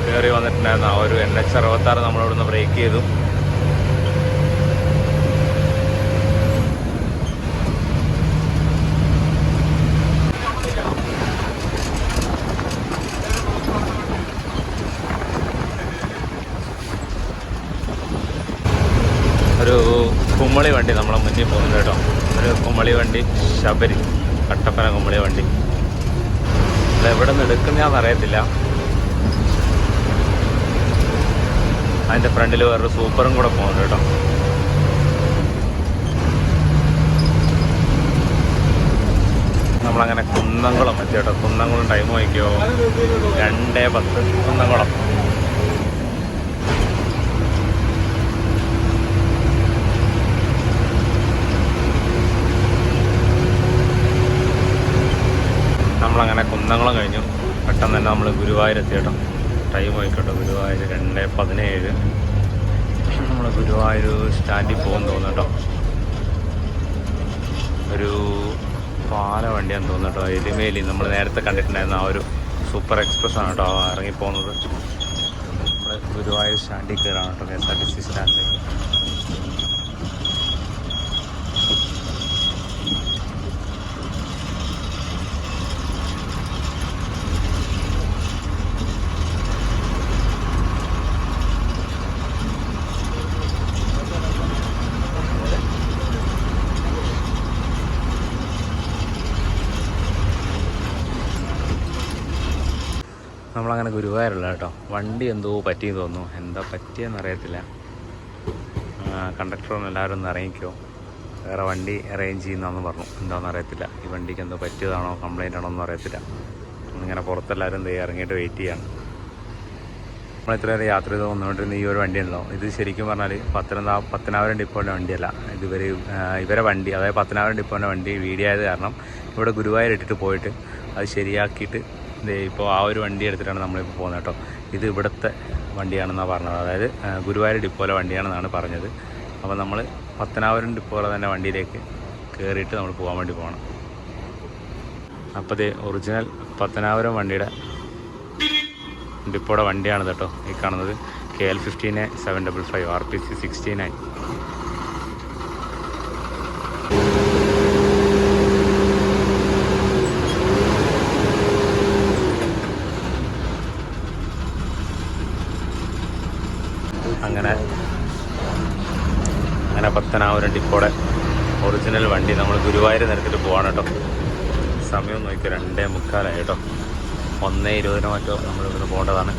കയറി വന്നിട്ടുണ്ടായിരുന്നു. ആ ഒരു NH66 നമ്മളിവിടുന്ന് ബ്രേക്ക് ചെയ്തു. ഒരു കുമളി വണ്ടി നമ്മളെ മുന്നിൽ പോകുന്നുണ്ട് കേട്ടോ. ഒരു കുമളി വണ്ടി, ശബരി കട്ടപ്പന കുമളി വണ്ടി. അത് എവിടെ നിന്ന് എടുക്കുന്നതാണെന്ന് അറിയത്തില്ല. അതിൻ്റെ ഫ്രണ്ടിൽ വേറൊരു സൂപ്പറും കൂടെ പോകുന്നുണ്ട് കേട്ടോ. നമ്മളങ്ങനെ കുന്നംകുളം എത്തി കേട്ടോ. കുന്നംകുളം ടൈം നോക്കിയോ 2:10 കുന്നംകുളം. നമ്മളങ്ങനെ കുന്നംകുളം കഴിഞ്ഞു. പെട്ടെന്ന് തന്നെ നമ്മൾ ഗുരുവായൂർ എത്തി കേട്ടോ. ടൈം നോക്കിക്കോട്ടോ, ഗുരുവായൂർ 2:17. നമ്മൾ ഗുരുവായൂർ സ്റ്റാൻഡിൽ പോകുമെന്ന് തോന്നുന്നു കേട്ടോ. ഒരു പാല വണ്ടിയാന്ന് തോന്നുന്നു കേട്ടോ. എരുമേലി നമ്മൾ നേരത്തെ കണ്ടിട്ടുണ്ടായിരുന്ന ആ ഒരു സൂപ്പർ എക്സ്പ്രസ് ആണ് കേട്ടോ ഇറങ്ങിപ്പോകുന്നത്. നമ്മൾ ഗുരുവായൂർ സ്റ്റാൻഡിൽ കയറാണ് കേട്ടോ, KSRTC സ്റ്റാൻഡിലേക്ക്. നമ്മളങ്ങനെ ഗുരുവായൂരല്ല കേട്ടോ. വണ്ടി എന്തോ പറ്റിയെന്ന് തോന്നുന്നു. എന്താ പറ്റിയെന്ന് അറിയത്തില്ല. കണ്ടക്ടറൊന്നും എല്ലാവരും ഒന്ന് ഇറങ്ങിക്കോ, വേറെ വണ്ടി അറേഞ്ച് ചെയ്യുന്നതെന്ന് പറഞ്ഞു. എന്താണെന്ന് അറിയത്തില്ല. ഈ വണ്ടിക്ക് എന്തോ പറ്റിയതാണോ കംപ്ലൈൻ്റ് ആണോ ഒന്നും അറിയത്തില്ല. ഇങ്ങനെ പുറത്തെല്ലാവരും ഇറങ്ങിയിട്ട് വെയിറ്റ് ചെയ്യാണ്. നമ്മൾ ഇത്ര നേരം യാത്ര ചെയ്ത് വന്നുകൊണ്ടിരുന്ന ഈ ഒരു വണ്ടിയുണ്ടല്ലോ, ഇത് ശരിക്കും പറഞ്ഞാൽ പത്തനാപുരം ഡിപ്പോൻ്റെ വണ്ടിയല്ല. ഇവരെ വണ്ടി, അതായത് പത്തനാപുരം ഡിപ്പോൻ്റെ വണ്ടി വീഡിയോ ആയത് കാരണം ഇവിടെ ഗുരുവായൂർ ഇട്ടിട്ട് പോയിട്ട് അത് ശരിയാക്കിയിട്ട് ഇപ്പോൾ ആ ഒരു വണ്ടി എടുത്തിട്ടാണ് നമ്മളിപ്പോൾ പോകുന്നത് കേട്ടോ. ഇത് ഇവിടുത്തെ വണ്ടിയാണെന്നാണ് പറഞ്ഞത്, അതായത് ഗുരുവായൂർ ഡിപ്പോയിലെ വണ്ടിയാണെന്നാണ് പറഞ്ഞത്. അപ്പോൾ നമ്മൾ പത്തനാപുരം ഡിപ്പോയിലെ തന്നെ വണ്ടിയിലേക്ക് കയറിയിട്ട് നമ്മൾ പോകാൻ വേണ്ടി പോകണം. അപ്പോൾ ഇത് ഒറിജിനൽ പത്തനാപുരം വണ്ടിയുടെ ഡിപ്പോയുടെ വണ്ടിയാണ് കേട്ടോ ഈ കാണുന്നത്. KL 15A755 RPC 69. അങ്ങനെ പത്തനാപുരം ഡിപ്പോയുടെ ഒറിജിനൽ വണ്ടി നമ്മൾ ഗുരുവായൂർ നിരത്തിട്ട് പോവാണ് കേട്ടോ. സമയം നോക്കിയോ 2:45 കേട്ടോ. 1:20 മറ്റോ നമ്മളിവിടെ പോകേണ്ടതാണ്.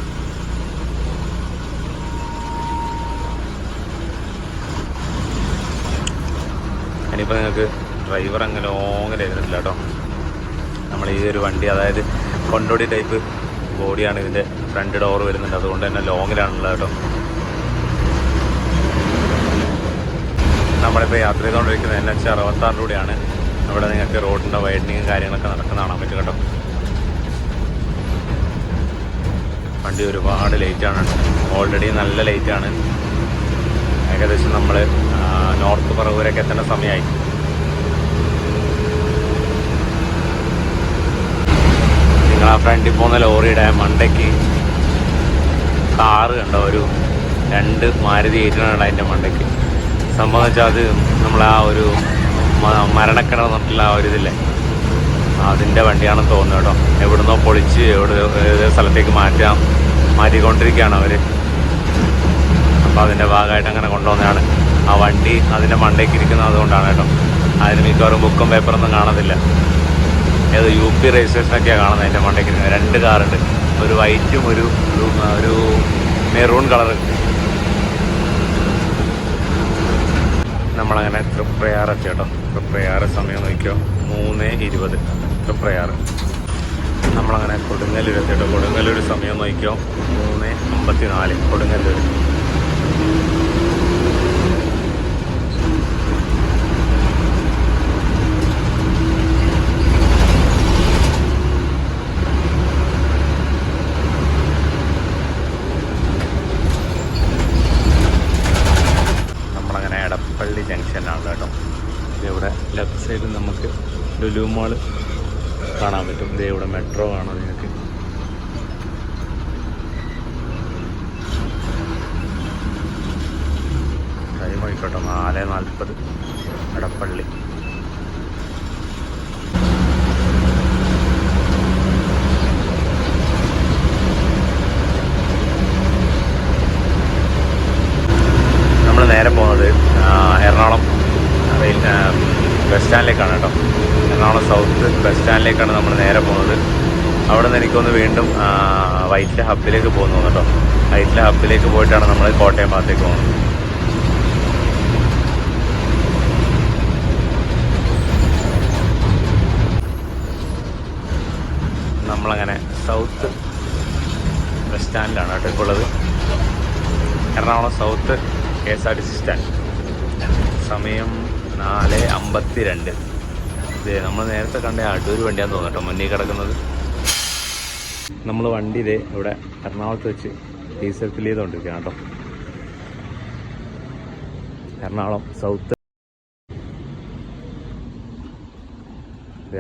ഇനിയിപ്പോൾ നിങ്ങൾക്ക് ഡ്രൈവർ അങ്ങനെ ലോങ്ങിൽ ഇരുന്നിട്ടില്ല കേട്ടോ. നമ്മൾ ഈ ഒരു വണ്ടി അതായത് കൊണ്ടോടി ടൈപ്പ് ബോഡിയാണ് ഇതിൻ്റെ ഫ്രണ്ട് ഡോർ വരുന്നുണ്ട്, അതുകൊണ്ട് തന്നെ ലോങ്ങിലാണുള്ളത് കേട്ടോ. നമ്മളിപ്പോൾ യാത്ര ചെയ്തുകൊണ്ടിരിക്കുന്നത് NH 66 അവിടെ നിങ്ങൾക്ക് റോഡിൻ്റെ വൈഡനിങ്ങും കാര്യങ്ങളൊക്കെ നടക്കുന്ന കാണാൻ പറ്റും കേട്ടോ. വണ്ടി ഒരുപാട് ലേറ്റാണ്, ഓൾറെഡി നല്ല ലേറ്റാണ്. ഏകദേശം നമ്മൾ നോർത്ത് പറവൂരൊക്കെ എത്തേണ്ട സമയമായി. നിങ്ങൾ ആ ഫ്രണ്ടിൽ പോകുന്ന ലോറിയുടെ മണ്ടയ്ക്ക് കാറ് കണ്ടോ, ഒരു 2 മാരുതി 800 അതിൻ്റെ മണ്ടയ്ക്ക്. സംഭവം വെച്ചാൽ അത് നമ്മൾ ആ ഒരു മരണക്കിണർ എന്നിട്ടുള്ള ആ ഒരു ഇതില്ലേ, അതിൻ്റെ വണ്ടിയാണെന്ന് തോന്നുന്നു കേട്ടോ. എവിടുന്നോ പൊളിച്ച് ഏത് സ്ഥലത്തേക്ക് മാറ്റിക്കൊണ്ടിരിക്കുകയാണ് അവർ. അപ്പോൾ അതിൻ്റെ ഭാഗമായിട്ട് അങ്ങനെ കൊണ്ടുവന്നതാണ്. ആ വണ്ടി അതിൻ്റെ മണ്ടയ്ക്ക് ഇരിക്കുന്നത് അതുകൊണ്ടാണ് കേട്ടോ. അതിന് മിക്കവാറും ബുക്കും പേപ്പറൊന്നും കാണത്തില്ല. ഏത് UP രജിസ്ട്രേഷനൊക്കെയാണ് കാണുന്നത് അതിൻ്റെ മണ്ടയ്ക്ക് ഇരിക്കുന്നത്. 2 കാറുണ്ട്, ഒരു വൈറ്റും ഒരു മെറൂൺ കളറ്. നമ്മളങ്ങനെ തൃപ്രയാർ എത്തി കേട്ടോ. തൃപ്രയാർ സമയം നോക്കിയോ 3:20 തൃപ്രയാർ. നമ്മളങ്ങനെ കൊടുങ്ങല്ലൂർ എത്തി കേട്ടോ. കൊടുങ്ങല്ലൂർ സമയം നോക്കിയോ 3:54 കൊടുങ്ങല്ലൂർ. എടപ്പള്ളി ജംഗ്ഷനാണ് കേട്ടോ. ഇവിടെ ലെഫ്റ്റ് സൈഡിൽ നമുക്ക് ലുലു മാൾ കാണാൻ പറ്റും. ഇതേ ഇവിടെ മെട്രോ കാണാം നിങ്ങൾക്ക്. ടൈം ആയിക്കോട്ടെ 4:40 എടപ്പള്ളി. നമ്മൾ നേരെ പോകുന്നത് എറണാകുളം ബസ് സ്റ്റാൻഡിലേക്കാണ് കേട്ടോ. എറണാകുളം സൗത്ത് ബസ് സ്റ്റാൻഡിലേക്കാണ് നമ്മൾ നേരെ പോകുന്നത്. അവിടെ നിന്ന് എനിക്കൊന്ന് വീണ്ടും വൈറ്റില ഹബ്ബിലേക്ക് പോകുന്നു കേട്ടോ. വൈറ്റില ഹബ്ബിലേക്ക് പോയിട്ടാണ് നമ്മൾ കോട്ടയം ഭാഗത്തേക്ക് പോകുന്നത്. നമ്മളങ്ങനെ സൗത്ത് ബസ് സ്റ്റാൻഡിലാണ് കേട്ടോ ഇപ്പോൾ ഉള്ളത്. Ernakulam south KSRTC stand. സമയം 4:52. ഇതേ നമ്മൾ നേരത്തെ കണ്ട അടൂർ വണ്ടിയാന്ന് തോന്നുന്നു കേട്ടോ മുന്നിൽ കിടക്കുന്നത്. നമ്മൾ വണ്ടി ഇതേ ഇവിടെ എറണാകുളത്ത് വെച്ച് ഡീസൽ ഫിൽ ചെയ്തുകൊണ്ടിരിക്കുകയാണ് കേട്ടോ. എറണാകുളം സൗത്ത്.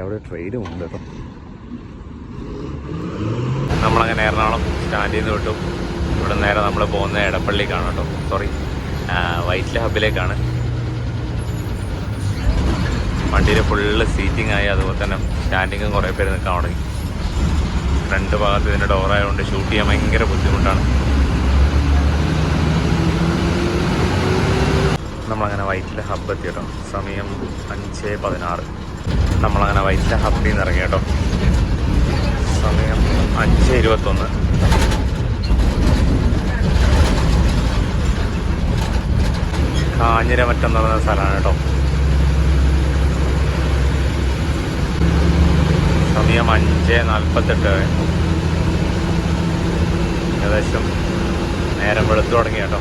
അവിടെ ട്രെയിനും ഉണ്ട് കേട്ടോ. നമ്മളങ്ങനെ എറണാകുളം സ്റ്റാൻഡിൽ നിന്ന് വിട്ടു. ഇവിടെ നേരെ നമ്മൾ പോകുന്ന എടപ്പള്ളിക്കാണ് കേട്ടോ. സോറി, വൈറ്റില ഹബ്ബിലേക്കാണ്. വണ്ടിയിൽ ഫുള്ള് സീറ്റിംഗ് ആയി, അതുപോലെ തന്നെ സ്റ്റാൻഡിങ്ങും കുറേ പേര് നിൽക്കാൻ തുടങ്ങി. ഫ്രണ്ട് ഭാഗത്ത് ഇതിൻ്റെ ഡോറായതുകൊണ്ട് ഷൂട്ട് ചെയ്യാൻ ഭയങ്കര ബുദ്ധിമുട്ടാണ്. നമ്മളങ്ങനെ വൈറ്റില ഹബ്ബ് എത്തി കേട്ടോ. സമയം 5:16. നമ്മളങ്ങനെ വൈറ്റില ഹബ്ബിൽ നിന്ന് ഇറങ്ങി കേട്ടോ. സമയം 5:21. കാഞ്ഞിരമറ്റം എന്ന് പറയുന്ന സ്ഥലമാണ് കേട്ടോ. സമയം 5:48. ഏകദേശം നേരം വെളുത്തു തുടങ്ങി കേട്ടോ.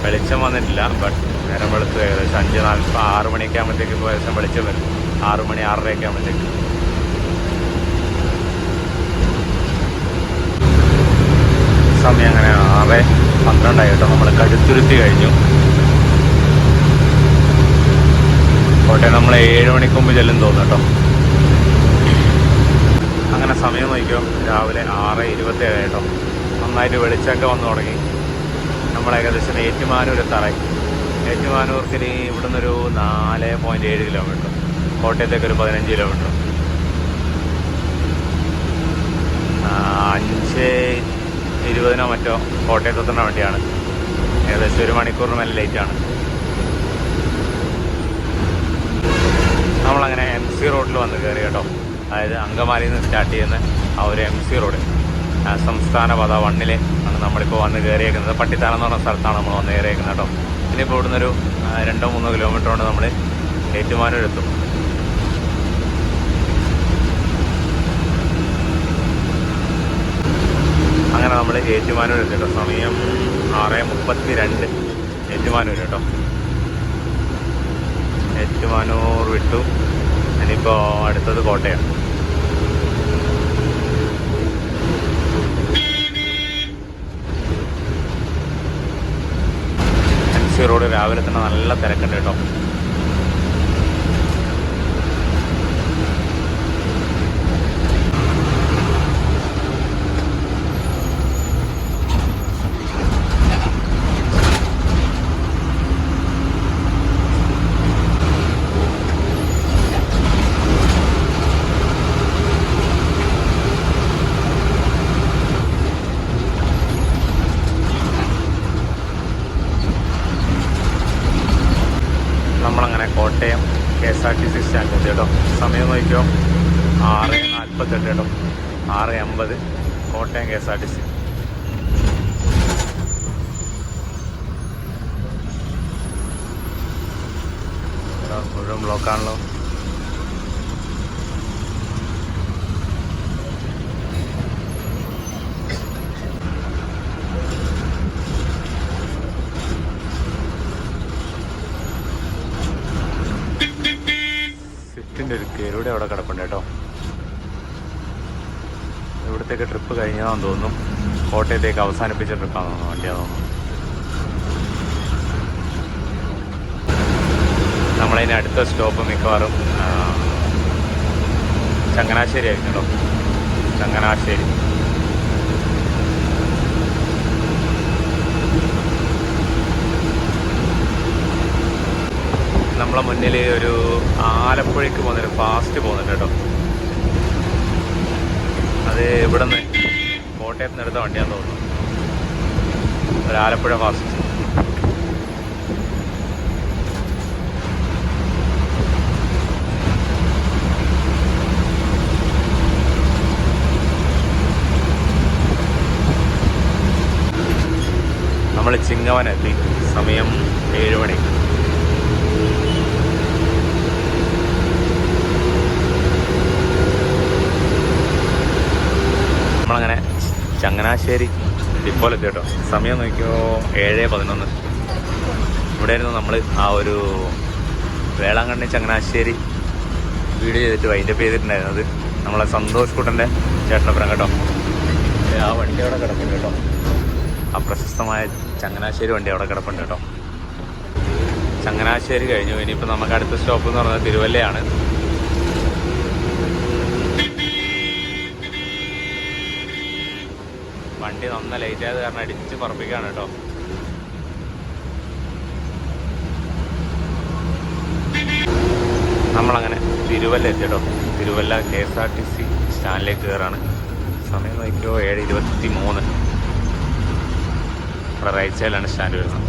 വെളിച്ചം വന്നിട്ടില്ല, ബട്ട് നേരം വെളുത്തു. ഏകദേശം 5:46 മണിയൊക്കെ ആകുമ്പോഴത്തേക്ക് ഏകദേശം വെളിച്ചം വരും. 6 മണി 6:30 ആകുമ്പോഴത്തേക്ക്. സമയം അങ്ങനെ 6:12 കേട്ടോ. നമ്മൾ കടുത്തുരുത്തി കഴിഞ്ഞു. കോട്ടയം നമ്മൾ 7 മണിക്ക് മുമ്പ് ചെല്ലും തോന്നും കേട്ടോ. അങ്ങനെ സമയം നോക്കിയോ രാവിലെ 6:27 കേട്ടോ. നന്നായിട്ട് വെളിച്ചമൊക്കെ വന്നു തുടങ്ങി. നമ്മൾ ഏകദേശം ഏറ്റുമാനൂർ എത്താറായി. ഏറ്റുമാനൂർക്ക് ഇനി ഇവിടുന്നൊരു 4.7 കിലോമീറ്റർ, കോട്ടയത്തേക്കൊരു 15 കിലോമീറ്റർ. 5:20 മറ്റോ കോട്ടയത്തെത്തുന്ന വണ്ടിയാണ്. ഏകദേശം 1 മണിക്കൂറിന് മേലെ ലേറ്റാണ്. നമ്മളങ്ങനെ MC റോഡിൽ വന്ന് കയറി കേട്ടോ. അതായത് അങ്കമാലിയിൽ നിന്ന് സ്റ്റാർട്ട് ചെയ്യുന്ന ആ ഒരു MC റോഡ്, സംസ്ഥാന പാത 1 ആണ് നമ്മളിപ്പോൾ വന്ന് കയറിയേക്കുന്നത്. പട്ടിത്താനം എന്ന് പറഞ്ഞ സ്ഥലത്താണ് നമ്മൾ വന്ന് കയറിയേക്കുന്നത് കേട്ടോ. ഇനിയിപ്പോൾ ഇവിടുന്ന് ഒരു 2-3 കിലോമീറ്റർ കൊണ്ട് നമ്മൾ ഏറ്റുമാനൂരെത്തും. അങ്ങനെ നമ്മൾ ഏറ്റുമാനൂർ എത്തി കേട്ടോ. സമയം 6:32 ഏറ്റുമാനൂർ കേട്ടോ. ഏറ്റുമാനൂർ വിട്ടു. ഇനിയിപ്പോൾ അടുത്തത് കോട്ടയം. MC റോഡ് രാവിലെ തന്നെ നല്ല തിരക്കുണ്ട് കേട്ടോ. നമ്മളങ്ങനെ കോട്ടയം KSRTC സ്റ്റാൻഡിൽ കേട്ടോ. സമയം നോക്കിയോ 6:48 കേട്ടോ. 6:50 കോട്ടയം KSRTC. മുഴുവൻ ബ്ലോക്കാണല്ലോ. ഒരു കയറുടെ അവിടെ കിടപ്പുണ്ട് കേട്ടോ. ഇവിടത്തേക്ക് ട്രിപ്പ് കഴിഞ്ഞതാണെന്ന് തോന്നുന്നു. കോട്ടയത്തേക്ക് അവസാനിപ്പിച്ച ട്രിപ്പാണെന്ന് തോന്നുന്നു. വണ്ടിയാന്ന് തോന്നുന്നു. നമ്മളതിന് അടുത്ത സ്റ്റോപ്പ് മിക്കവാറും ചങ്ങനാശ്ശേരി ആയിരിക്കും കേട്ടോ. ചങ്ങനാശ്ശേരി. നമ്മളെ മുന്നിൽ ഒരു ആലപ്പുഴയ്ക്ക് പോകുന്നൊരു ഫാസ്റ്റ് പോകുന്നുണ്ട് കേട്ടോ. അത് ഇവിടെ നിന്ന് കോട്ടയത്ത് നിന്ന് എടുത്ത വണ്ടിയാന്ന് തോന്നുന്നു. ഒരു ആലപ്പുഴ ഫാസ്റ്റ്. നമ്മൾ ചിങ്ങവനെത്തി. സമയം 7 മണി. നമ്മളങ്ങനെ ചങ്ങനാശ്ശേരി ഡിപ്പോയിലെത്തി കേട്ടോ. സമയം നോക്കിയോ 7:11. ഇവിടെ ആയിരുന്നു നമ്മൾ ആ ഒരു വേളാങ്കണ്ണി ചങ്ങനാശ്ശേരി വീഡിയോ ചെയ്തിട്ട് വൈൻഡപ്പ് ചെയ്തിട്ടുണ്ടായിരുന്നത്. നമ്മളെ സന്തോഷ് കുട്ടൻ്റെ ചേട്ടനപ്പുറം കേട്ടോ. ആ വണ്ടി അവിടെ കിടപ്പുണ്ട് കേട്ടോ. ആ പ്രശസ്തമായ ചങ്ങനാശ്ശേരി വണ്ടി അവിടെ കിടപ്പുണ്ട് കേട്ടോ. ചങ്ങനാശ്ശേരി കഴിഞ്ഞു. ഇനിയിപ്പോൾ നമുക്ക് അടുത്ത സ്റ്റോപ്പ് എന്ന് പറയുന്നത് തിരുവല്ലയാണ്. വണ്ടി നന്ന ലേറ്റ് ആയത് കാരണം അടിച്ച് പറപ്പിക്കുകയാണ് കേട്ടോ. നമ്മളങ്ങനെ തിരുവല്ല എത്തി കേട്ടോ. തിരുവല്ല KSRTC സ്റ്റാൻഡിലേക്ക് കയറാണ്. സമയം നോക്കിയോ 7:23. ഇവിടെ റൈറ്റ് സൈഡിലാണ് സ്റ്റാൻഡ് വരുന്നത്.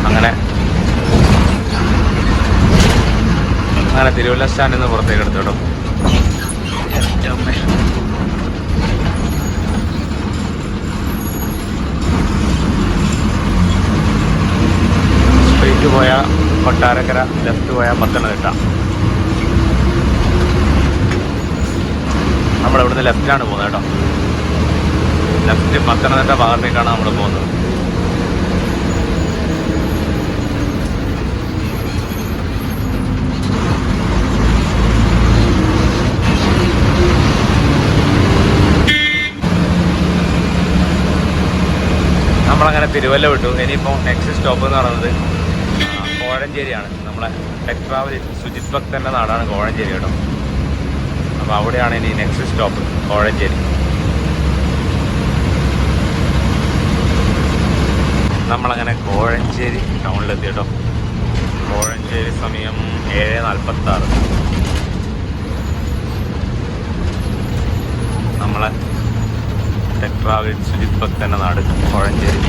അങ്ങനെ തിരുവല്ല സ്റ്റാൻഡിൽ നിന്ന് പുറത്തേക്ക് എടുത്തു കേട്ടോ. സ്ട്രെയിറ്റ് പോയാൽ കൊട്ടാരക്കര, ലെഫ്റ്റ് പോയാൽ പത്തനംതിട്ട. നമ്മളിവിടുന്ന് ലെഫ്റ്റാണ് പോകുന്നത് കേട്ടോ. ലെഫ്റ്റ് പത്തനംതിട്ട ഭാഗത്തേക്കാണ് നമ്മൾ പോകുന്നത്. നമ്മളങ്ങനെ തിരുവല്ല വിട്ടു. ഇനിയിപ്പോൾ നെക്സ്റ്റ് സ്റ്റോപ്പ് എന്ന് പറയുന്നത് കോഴഞ്ചേരിയാണ്. നമ്മളെ ടെക് ട്രാവൽ സുജിത് ഭക്തൻ്റെ നാടാണ് കോഴഞ്ചേരി കേട്ടോ. അപ്പോൾ അവിടെയാണ് ഇനി നെക്സ്റ്റ് സ്റ്റോപ്പ്, കോഴഞ്ചേരി. നമ്മളങ്ങനെ കോഴഞ്ചേരി ടൗണിലെത്തി കേട്ടോ. കോഴഞ്ചേരി സമയം 7:46. നമ്മളെ ടെക് ട്രാവൽ സുജിത് ഭക്തൻ്റെ നാട് കോഴഞ്ചേരി.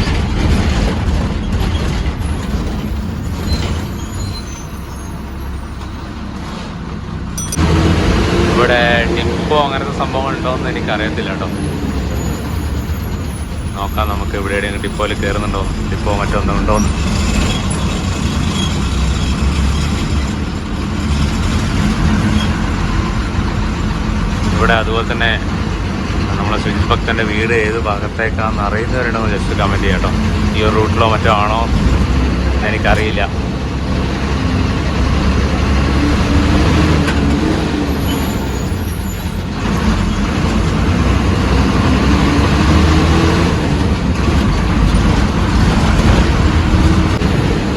ഇവിടെ ഡിപ്പോ അങ്ങനത്തെ സംഭവങ്ങൾ ഉണ്ടോയെന്ന് എനിക്കറിയത്തില്ല കേട്ടോ. നോക്കാം നമുക്ക് ഇവിടെ എവിടെയെങ്കിലും ഡിപ്പോയിൽ കയറുന്നുണ്ടോ, ഡിപ്പോ മറ്റൊന്നും ഉണ്ടോയെന്ന്. ഇവിടെ അതുപോലെ തന്നെ നമ്മളെ സുജിത് ഭക്തൻ്റെ വീട് ഏത് ഭാഗത്തേക്കാണെന്ന് അറിയുന്നവരുണ്ടോ ജസ്റ്റ് കമൻറ്റ് ചെയ്യാം കേട്ടോ. ഈ ഒരു റൂട്ടിലോ മറ്റോ ആണോ എനിക്കറിയില്ല.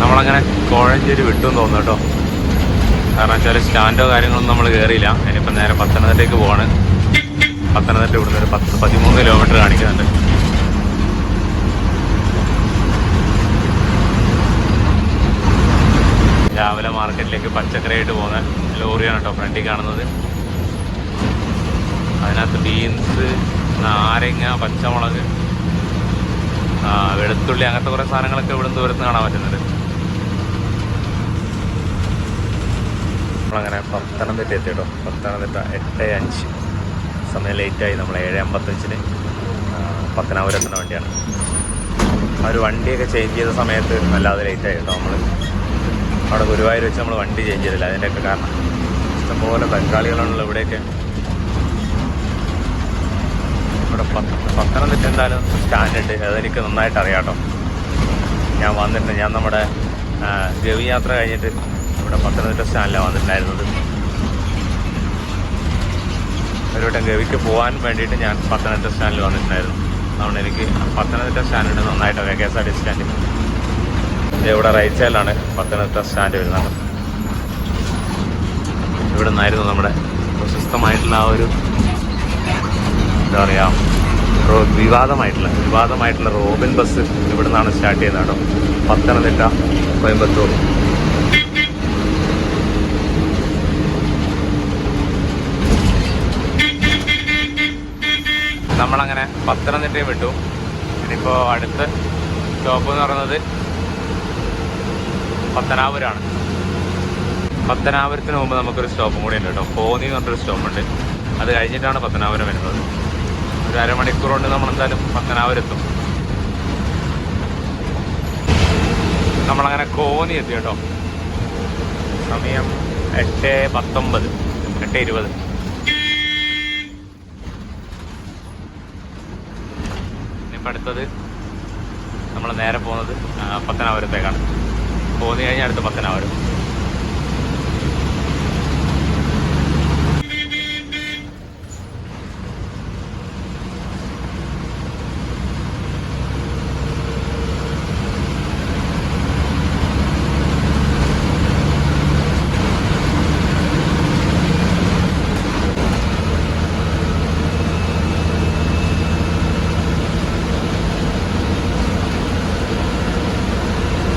നമ്മളങ്ങനെ കോഴഞ്ചേരി വിട്ടുമെന്ന് തോന്നുന്നു കേട്ടോ. കാരണം വെച്ചാൽ സ്റ്റാൻഡോ കാര്യങ്ങളൊന്നും നമ്മൾ കയറിയില്ല. ഇനിയിപ്പം നേരെ പത്തനംതിട്ടയ്ക്ക് പോവാണ്. പത്തനംതിട്ട ഇവിടുന്ന് ഒരു 13 കിലോമീറ്റർ കാണിക്കുന്നുണ്ട്. രാവിലെ മാർക്കറ്റിലേക്ക് പച്ചക്കറിയായിട്ട് പോകുന്ന ലോറിയാണ് കേട്ടോ ഫ്രണ്ടിൽ കാണുന്നത്. അതിനകത്ത് ബീൻസ്, നാരങ്ങ, പച്ചമുളക്, വെളുത്തുള്ളി അങ്ങനത്തെ കുറേ സാധനങ്ങളൊക്കെ ഇവിടുന്ന് ദൂരത്ത് കാണാൻ പറ്റുന്നുണ്ട്. നമ്മളങ്ങനെ പത്തനംതിട്ട എത്തി കേട്ടോ. പത്തനംതിട്ട 8:05 സമയം ലേറ്റായി. നമ്മൾ 7:55 പത്തനാപുരത്തിൻ്റെ വണ്ടിയാണ്. ആ ഒരു വണ്ടിയൊക്കെ ചേഞ്ച് ചെയ്ത സമയത്ത് വല്ലാതെ ലേറ്റായി കേട്ടോ. നമ്മൾ അവിടെ ഗുരുവായൂർ വെച്ച് നമ്മൾ വണ്ടി ചേഞ്ച് ചെയ്തില്ല. അതിൻ്റെയൊക്കെ കാരണം ഇഷ്ടംപോലെ ബംഗാളികളാണല്ലോ ഇവിടെയൊക്കെ. ഇവിടെ പത്തനംതിട്ട എന്തായാലും സ്റ്റാൻഡുണ്ട്, അതെനിക്ക് നന്നായിട്ട് അറിയാം കേട്ടോ. ഞാൻ വന്നിട്ടുണ്ട്. ഞാൻ നമ്മുടെ ഗവി യാത്ര കഴിഞ്ഞിട്ട് ഇവിടെ പത്തനംതിട്ട സ്റ്റാൻഡിലാണ് വന്നിട്ടുണ്ടായിരുന്നത്. ഒരു വട്ടം ഗവിക്ക് പോകാൻ വേണ്ടിയിട്ട് ഞാൻ പത്തനംതിട്ട സ്റ്റാൻഡിൽ വന്നിട്ടുണ്ടായിരുന്നു. അതുകൊണ്ട് എനിക്ക് പത്തനംതിട്ട സ്റ്റാൻഡുണ്ട് നന്നായിട്ട് അറിയാം. KSRTC സ്റ്റാൻഡ് ഇവിടെ റൈറ്റ് സൈഡിലാണ് പത്തനംതിട്ട സ്റ്റാൻഡ് വരുന്നത്. ഇവിടെ നിന്നായിരുന്നു നമ്മുടെ പ്രശസ്തമായിട്ടുള്ള ആ ഒരു എന്താ പറയുക വിവാദമായിട്ടുള്ള റോബിൻ ബസ് ഇവിടെ നിന്നാണ് സ്റ്റാർട്ട് ചെയ്യുന്നത് കേട്ടോ. പത്തനംതിട്ട കോയമ്പത്തൂർ. നമ്മളങ്ങനെ പത്തനംതിട്ടയെ വിട്ടു. ഇനിയിപ്പോൾ അടുത്ത സ്റ്റോപ്പ് എന്ന് പറയുന്നത് പത്തനാപുരമാണ്. പത്തനാപുരത്തിന് മുമ്പ് നമുക്കൊരു സ്റ്റോപ്പും കൂടി ഉണ്ട് കേട്ടോ. കോന്നി എന്ന് പറഞ്ഞൊരു സ്റ്റോപ്പുണ്ട്. അത് കഴിഞ്ഞിട്ടാണ് പത്തനാപുരം വരുന്നത്. ഒരു അരമണിക്കൂർ കൊണ്ട് നമ്മളെന്തായാലും പത്തനാപുരത്തും. നമ്മളങ്ങനെ കോന്നി എത്തി കേട്ടോ. സമയം 8:19 8:20. ഇനിയിപ്പോൾ അടുത്തത് നമ്മൾ നേരെ പോകുന്നത് പത്തനാപുരത്തേക്കാണ്. കോന്നി കഴിഞ്ഞാൽ അടുത്ത് പത്തനാപുരം.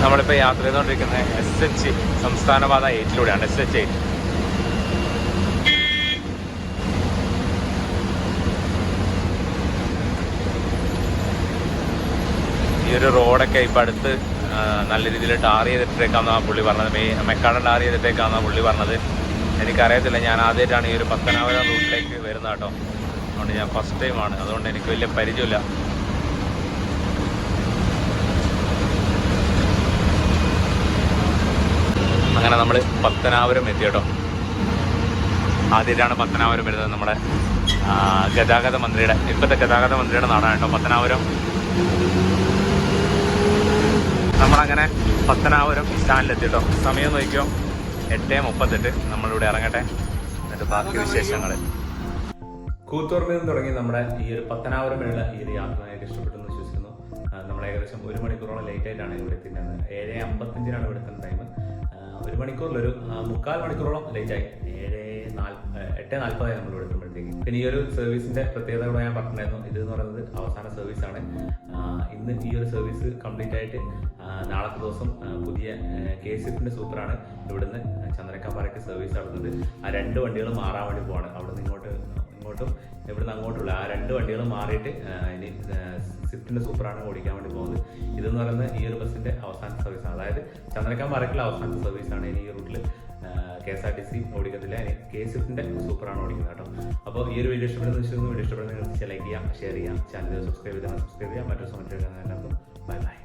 നമ്മളിപ്പോൾ യാത്ര ചെയ്തുകൊണ്ടിരിക്കുന്നത് SH സംസ്ഥാനപാത 8-ലൂടെയാണ്. SH8. ഈ ഒരു റോഡൊക്കെ ഇപ്പം അടുത്ത് നല്ല രീതിയിൽ ടാർ ചെയ്തിട്ടേക്കാന്നാണ് പുള്ളി പറഞ്ഞത്. മെക്കാടൻ ടാർ ചെയ്തിട്ടേക്കാന്നാണ് പുള്ളി പറഞ്ഞത്. എനിക്കറിയത്തില്ല. ഞാൻ ആദ്യമായിട്ടാണ് ഈ ഒരു പത്തനാപുരം റൂട്ടിലേക്ക് വരുന്നത് കേട്ടോ. അതുകൊണ്ട് ഞാൻ ഫസ്റ്റ് ടൈമാണ്. അതുകൊണ്ട് എനിക്ക് വലിയ പരിചയമില്ല. അങ്ങനെ നമ്മൾ പത്തനാപുരം എത്തി കേട്ടോ. ആദ്യമായിട്ടാണ് പത്തനാപുരം വരുന്നത്. നമ്മുടെ ഗതാഗത മന്ത്രിയുടെ ഇപ്പോഴത്തെ ഗതാഗത മന്ത്രിയുടെ നാടാണ് കേട്ടോ പത്തനാപുരം. നമ്മളങ്ങനെ പത്തനാപുരം സ്റ്റാൻഡിലെത്തി കേട്ടോ. സമയം നോക്കിയോ 8:38. നമ്മളിവിടെ ഇറങ്ങട്ടെ. എന്നിട്ട് ബാക്കി വിശേഷങ്ങൾ. കൂത്തോർമിൽ നിന്ന് തുടങ്ങി നമ്മുടെ ഈ ഒരു പത്തനാപുരം വരെയുള്ള ഈ ഒരു യാത്ര എനിക്ക് ഇഷ്ടപ്പെട്ടെന്ന് വിശ്വസിക്കുന്നു. നമ്മൾ ഏകദേശം 1 മണിക്കൂറോളം ലേറ്റ് ആയിട്ടാണ് ഇവിടെ എത്തിയിരുന്നത്. 7:55 ഇവിടെ എത്തുന്ന ടൈം. 1 മണിക്കൂറിലൊരു 3/4 മണിക്കൂറോളം ലേറ്റായി. 8:40 നമ്മൾ ഇവിടെ എത്തുമ്പോഴത്തേക്ക്. പിന്നെ ഈ ഒരു സർവീസിന്റെ പ്രത്യേകത കൂടെ ഞാൻ പറഞ്ഞിട്ടുണ്ടായിരുന്നു. ഇത് എന്ന് പറയുന്നത് അവസാന സർവീസാണ്. ഇന്ന് ഈ ഒരു സർവീസ് കംപ്ലീറ്റ് ആയിട്ട് നാളത്തെ ദിവസം പുതിയ KSFന്റെ സൂപ്പറാണ് ഇവിടുന്ന് ചന്ദ്രക്കാമ്പാറയ്ക്ക് സർവീസ് നടത്തുന്നത്. ആ 2 വണ്ടികൾ മാറാൻ വേണ്ടി പോവാണ്. അവിടുന്ന് ഇങ്ങോട്ടും ഇവിടുന്ന് അങ്ങോട്ടുള്ള ആ 2 വണ്ടികൾ മാറിയിട്ട് ഇനി സ്വിഫ്റ്റിന്റെ സൂപ്പറാണ് ഓടിക്കാൻ വേണ്ടി പോകുന്നത്. ഇതെന്ന് പറയുന്നത് ഈ ഒരു ബസ്സിന്റെ അവസാന സർവീസാണ്. അതായത് ചന്ദ്രക്കാമ്പാറയ്ക്കുള്ള അവസാനത്തെ സർവീസാണ്. ഇനി ഈ റൂട്ടിൽ KSRTC ഓടിക്കത്തില്ല. ഇനി KSFന്റെ സൂപ്പറാണ് ഓടിക്കുന്നത് കേട്ടോ. അപ്പോൾ ഈ ഒരു വീഡിയോ ഇഷ്ടപ്പെടുന്ന വീഡിയോ ഇഷ്ടപ്പെടുന്ന ലൈക്ക് ചെയ്യാം, ഷെയർ ചെയ്യാം, ചാനൽ സബ്സ്ക്രൈബ് ചെയ്യാം. മറ്റൊരു സമയത്ത് എല്ലാവർക്കും ബൈ ബൈ.